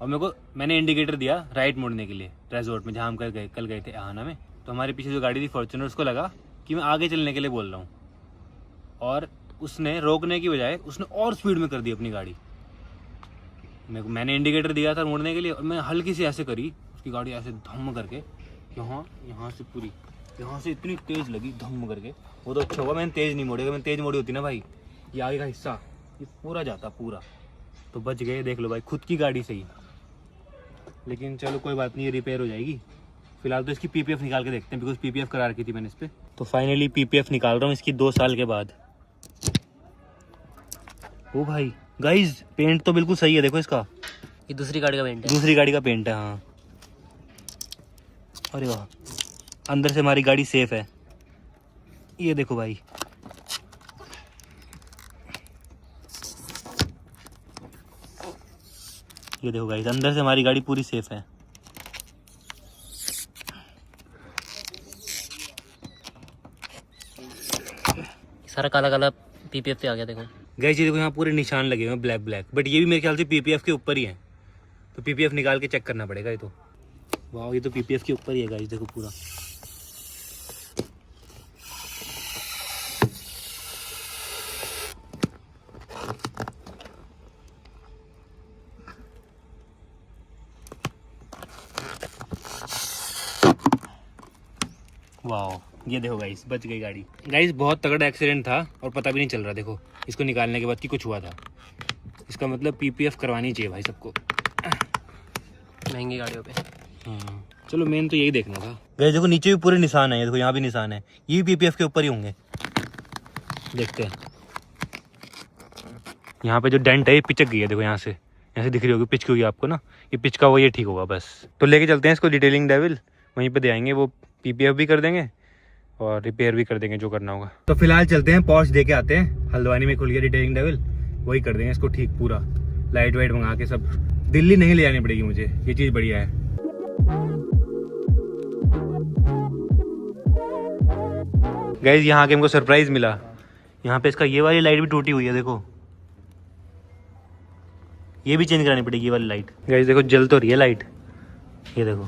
और मैंने इंडिकेटर दिया राइट मुड़ने के लिए रेजोर्ट में, जहाँ हम कल गए थे आहाना में। तो हमारे पीछे जो गाड़ी थी फॉर्च्यूनर, उसको लगा कि मैं आगे चलने के लिए बोल रहा हूँ, और उसने रोकने की बजाय उसने और स्पीड में कर दी अपनी गाड़ी। मैंने इंडिकेटर दिया था मुड़ने के लिए, और मैं हल्की सी ऐसे करी, उसकी गाड़ी ऐसे धम करके यहाँ से पूरी यहाँ से इतनी तेज़ लगी धम करके। वो तो अच्छा हुआ मैंने तेज़ नहीं मोड़ी, अगर मैंने तेज़ मोड़ी होती ना भाई, ये आगे का हिस्सा ये पूरा जाता पूरा। तो बच गए, देख लो भाई, खुद की गाड़ी सही। लेकिन चलो कोई बात नहीं, ये रिपेयर हो जाएगी। फिलहाल तो इसकी पीपीएफ निकाल के देखते हैं, बिकॉज पीपीएफ करा रखी थी मैंने इस पर। तो फाइनली पीपीएफ निकाल रहा हूँ इसकी 2 साल के बाद। ओ भाई गाइज पेंट तो बिल्कुल सही है, देखो इसका। ये दूसरी गाड़ी का पेंट है। दूसरी गाड़ी का पेंट है, हाँ। अरे वाह, अंदर से हमारी गाड़ी सेफ है। ये देखो भाई, ये देखो गाइस, अंदर से हमारी गाड़ी पूरी सेफ है। सारा काला काला पीपीएफ पे आ गया देखो। गाइस ये देखो यहाँ पूरे निशान लगे हुए हैं ब्लैक ब्लैक, बट ये भी मेरे ख्याल से पीपीएफ के ऊपर ही है, तो पीपीएफ निकाल के चेक करना पड़ेगा ये तो। वाह, ये तो पीपीएफ के ऊपर ही है गाइस, देखो पूरा। वाह, ये देखो गाइस, बच गई गाड़ी। गाइस बहुत तगड़ा एक्सीडेंट था और पता भी नहीं चल रहा, देखो इसको निकालने के बाद कि कुछ हुआ था। इसका मतलब पीपीएफ करवानी चाहिए भाई सबको, महंगी गाड़ियों पे। हाँ चलो, मेन तो यही देखना था। गाइस देखो नीचे भी पूरे निशान है, देखो यहाँ भी निशान है, ये भी पीपीएफ के ऊपर ही होंगे। देखते हैं, यहाँ पे जो डेंट है ये पिचक गई है, देखो यहाँ से दिख रही होगी, पिच होगी आपको ना, ये पिच का वो ये ठीक होगा बस। तो लेके चलते हैं इसको डिटेलिंग डेविल, वहीं पे दे आएंगे, वो पीपीएफ भी कर देंगे और रिपेयर भी कर देंगे जो करना होगा। तो फिलहाल चलते हैं पॉर्श दे के आते हैं, हल्द्वानी में खुल गया डिटेलिंग डेविल, वही कर देंगे इसको ठीक पूरा, लाइट वाइट मंगा के सब। दिल्ली नहीं ले जानी पड़ेगी मुझे, ये चीज़ बढ़िया है। गाइस यहाँ के हमको सरप्राइज मिला, यहाँ पे इसका ये वाली लाइट भी टूटी हुई है, देखो ये भी चेंज करानी पड़ेगी ये वाली लाइट। गाइस देखो जल तो रही है लाइट, ये देखो।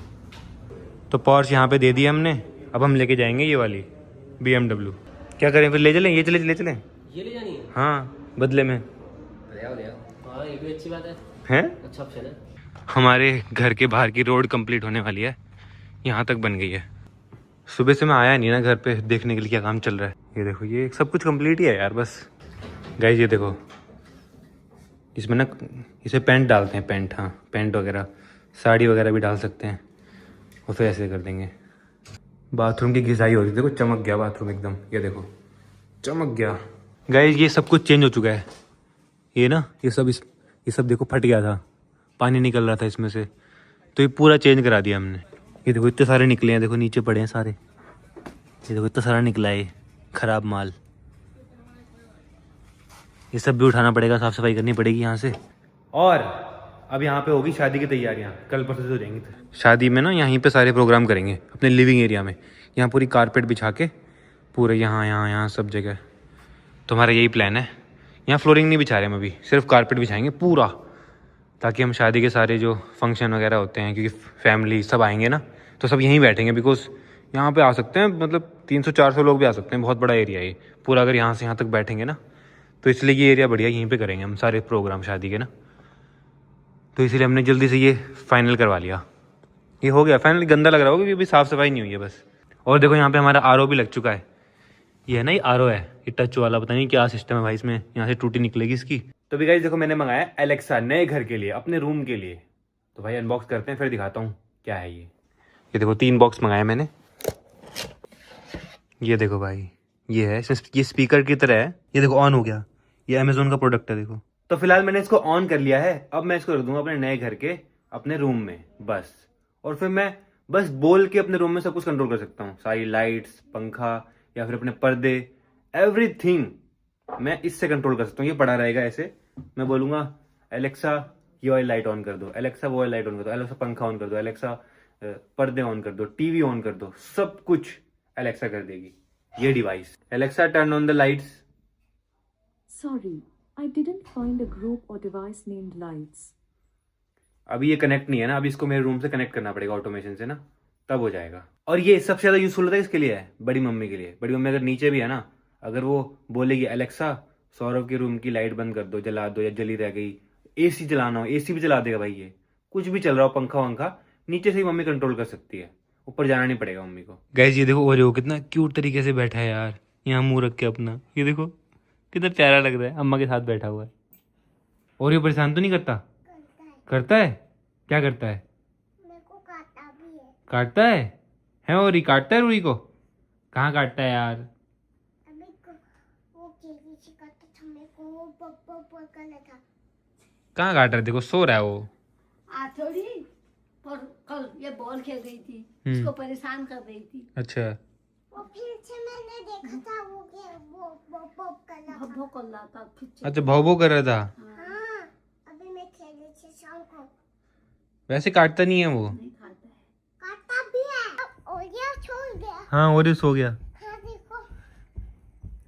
तो पॉर्श यहाँ पे दे दी हमने, अब हम लेके जाएंगे ये वाली BMW। क्या करें फिर, ले चलें ये ले चलें? ये ले जानी है? हाँ बदले में। हाँ ये भी अच्छी बात है। हैं? अच्छा ऑप्शन है। हमारे घर के बाहर की रोड कंप्लीट होने वाली है, यहाँ तक बन गई है। सुबह से मैं आया नहीं ना घर पे देखने के लिए क्या काम चल रहा है। ये देखो ये सब कुछ कंप्लीट ही है यार बस। गाइस ये देखो, इसमें ना इसे पेंट डालते हैं, पेंट, हाँ पेंट वगैरह, साड़ी वगैरह भी डाल सकते हैं और फिर ऐसे कर देंगे। बाथरूम की घिसाई हो रही, देखो चमक गया बाथरूम एकदम, ये देखो चमक गया। गाइस ये सब कुछ चेंज हो चुका है, ये ना ये सब देखो फट गया था, पानी निकल रहा था इसमें से, तो ये पूरा चेंज करा दिया हमने। ये देखो इतने सारे निकले हैं, देखो नीचे पड़े हैं सारे, ये देखो इतना सारा निकला है खराब माल। ये सब भी उठाना पड़ेगा, साफ सफाई करनी पड़ेगी यहाँ से। और अब यहाँ पे होगी शादी की तैयारियाँ, कल परसों से हो जाएंगी। शादी में ना यहीं पे सारे प्रोग्राम करेंगे अपने लिविंग एरिया में, यहाँ पूरी कारपेट बिछा के पूरे यहाँ सब जगह। तो हमारा यही प्लान है, यहाँ फ्लोरिंग नहीं बिछा रहे हम अभी, सिर्फ कारपेट बिछाएंगे पूरा, ताकि हम शादी के सारे जो फंक्शन वगैरह होते हैं, क्योंकि फैमिली सब आएंगे ना, तो सब यहीं बैठेंगे। बिकॉज यहाँ पे आ सकते हैं, मतलब 300-400 लोग भी आ सकते हैं, बहुत बड़ा एरिया है पूरा। अगर यहाँ से यहाँ तक बैठेंगे ना, तो इसलिए ये एरिया बढ़िया, यहीं पे करेंगे हम सारे प्रोग्राम शादी के ना। तो इसलिए हमने जल्दी से ये फाइनल करवा लिया। ये हो गया फाइनल, गंदा लग रहा होगा क्योंकि अभी साफ़ सफाई नहीं हुई है बस। और देखो यहाँ पे हमारा RO भी लग चुका है, ये है ना, ये RO है, ये टच वाला, पता नहीं क्या सिस्टम है भाई इसमें, यहाँ से टूटी निकलेगी इसकी। तो भी गाइस देखो मैंने मंगाया एलेक्सा नए घर के लिए, अपने रूम के लिए। तो भाई अनबॉक्स करते हैं, फिर दिखाता हूँ क्या है ये देखो 3 बॉक्स मंगाया मैंने। ये देखो भाई, ये है, ये स्पीकर की तरह है, ये देखो ऑन हो गया, ये अमेजोन का प्रोडक्ट है देखो। तो फिलहाल मैंने इसको ऑन कर लिया है, अब मैं इसको रख दूंगा अपने नए घर के अपने रूम में बस। और फिर मैं बस बोल के अपने रूम में सब कुछ कंट्रोल कर सकता हूँ, सारी लाइट्स, पंखा या फिर अपने पर्दे, एवरीथिंग मैं इससे कंट्रोल कर सकता हूँ। ये पड़ा रहेगा ऐसे, मैं बोलूँगा एलेक्सा ये वाली लाइट ऑन कर दो, एलेक्सा वो वाली लाइट ऑन कर दो, एलेक्सा पंखा ऑन कर दो, एलेक्सा पर्दे ऑन कर दो, टीवी ऑन कर दो, सब कुछ एलेक्सा कर देगी ये device. Alexa turn on the lights. Sorry, I didn't find a group or device named lights. अभी ये कनेक्ट नहीं है ना, अभी इसको मेरे रूम से कनेक्ट करना पड़ेगा ऑटोमेशन से ना, तब हो जाएगा। और ये सबसे ज़्यादा यूजफुल होता है इसके लिए है बड़ी मम्मी के लिए। बड़ी मम्मी अगर नीचे भी है ना, अगर वो बोलेगी एलेक्सा सौरभ के रूम की लाइट बंद कर दो, जला दो, या जली रह गई, AC चलाना हो AC भी चला देगा भाई। ये कुछ भी चल रहा हो, पंखा वंखा, नीचे से ही मम्मी कंट्रोल कर सकती है, ऊपर जाना नहीं पड़ेगा मम्मी को। गाइस ये देखो ओरियो कितना क्यूट तरीके से बैठा है यार, यहाँ मुंह रख के अपना, ये देखो कितना प्यारा लग रहा है, अम्मा के साथ बैठा हुआ है। ओरियो परेशान तो नहीं करता? करता है। क्या करता है? मेरे को काटता भी है। काटता है ओरी काटता है रूही को? कहाँ काटता है यार? अभी वो केवी से काटता था मेरे को, वो बब्बा कर रहा था। कहाँ काट रहा है? देखो सो रहा है वो। थोड़ी पर कल ये बॉल खेल रही थी, उसको परेशान कर रही थी। अच्छा, वो फिर से मैंने देखा था, वो बब्बा कर रहा था। भब्बो कर रहा था फिर से। अच्छा भाव कर रहा था। हाँ, अभी मैं खेल रही थी शाम को। वैसे काटता नहीं है वो। नहीं खाता है। काटा भी है और ये छोड़ गया। हाँ और सो गया। हाँ देखो।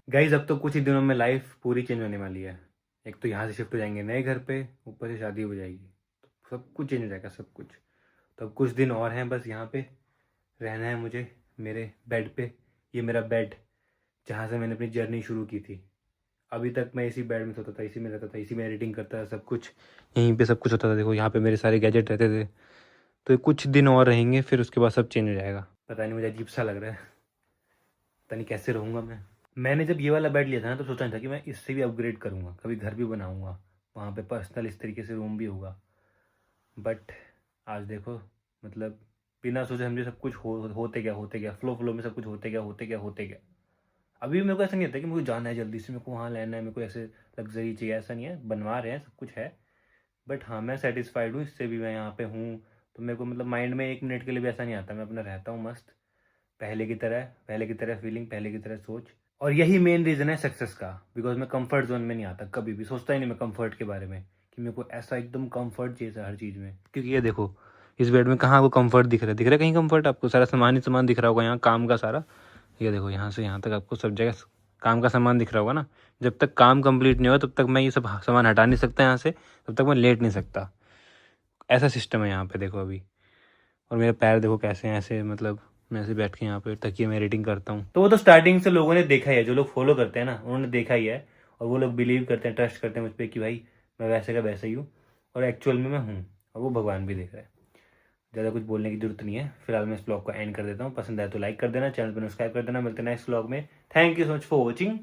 गाइज अब तो कुछ ही दिनों में लाइफ पूरी चेंज होने वाली है। एक तो यहाँ से शिफ्ट हो जाएंगे नए घर पे, ऊपर से शादी हो जाएगी, तो सब कुछ चेंज हो जाएगा सब कुछ। तो अब कुछ दिन और हैं बस यहाँ पे रहना है मुझे, मेरे बेड पे। ये मेरा बेड जहाँ से मैंने अपनी जर्नी शुरू की थी। अभी तक मैं इसी बेड में सोता था, इसी में रहता था, इसी में एडिटिंग करता था, सब कुछ यहीं पे सब कुछ होता था। देखो यहाँ पे मेरे सारे गैजेट रहते थे। तो ये कुछ दिन और रहेंगे, फिर उसके बाद सब चेंज हो जाएगा। पता नहीं, मुझे अजीब सा लग रहा है, पता नहीं कैसे रहूँगा मैं। मैंने जब ये वाला बेड लिया था ना तो सोचा नहीं था कि मैं इससे भी अपग्रेड करूँगा, कभी घर भी बनाऊँगा, वहाँ पे पर्सनल इस तरीके से रूम भी होगा। बट आज देखो, मतलब बिना सोचे समझे सब कुछ होते गया, फ्लो में सब कुछ होते गया। अभी मेरे को ऐसा नहीं होता कि मेरे को जाना है जल्दी से, मेरे को वहाँ लेना है, मेरे को ऐसे लग्जरी चाहिए, ऐसा नहीं है। बनवा रहे हैं, सब कुछ है, बट हाँ मैं सेटिस्फाइड हूँ इससे भी। मैं यहाँ पे हूँ तो मेरे को मतलब माइंड में 1 मिनट के लिए भी ऐसा नहीं आता, मैं अपना रहता हूँ मस्त, पहले की तरह फीलिंग, पहले की तरह सोच। और यही मेन रीज़न है सक्सेस का, बिकॉज मैं कंफर्ट जोन में नहीं आता, कभी भी सोचता ही नहीं मैं कंफर्ट के बारे में कि मेरे को ऐसा एकदम कंफर्ट चाहिए हर चीज़ में। क्योंकि ये देखो इस बेड में कहाँ को कंफर्ट दिख रहा है कहीं कंफर्ट? आपको सारा सामान ही सामान दिख रहा होगा यहाँ, काम का सारा। ये देखो यहाँ से यहाँ तक आपको सब जगह काम का सामान दिख रहा होगा ना। जब तक काम कंप्लीट नहीं हुआ तब तक मैं ये सब सामान हटा नहीं सकता यहाँ से, तब तक मैं लेट नहीं सकता। ऐसा सिस्टम है यहाँ पे देखो अभी। और मेरे पैर देखो कैसे हैं, ऐसे मतलब मैं ऐसे बैठ के यहाँ पे तकिए में एडिटिंग करता हूँ। तो वो तो स्टार्टिंग से लोगों ने देखा ही है, जो लोग फॉलो करते हैं ना उन्होंने देखा ही है। और वो लोग बिलीव करते हैं, ट्रस्ट करते हैं मुझ पर कि भाई मैं वैसे का वैसे ही हूँ, और एक्चुअल में मैं हूँ, और वो भगवान भी देख रहा है। ज़्यादा कुछ बोलने की जरूरत नहीं है। फिलहाल मैं इस ब्लॉग को एंड कर देता हूँ। पसंद आए तो लाइक कर देना, चैनल पर सब्सक्राइब कर देना। मिलते हैं नेक्स्ट ब्लॉग में। Thank you so much for watching.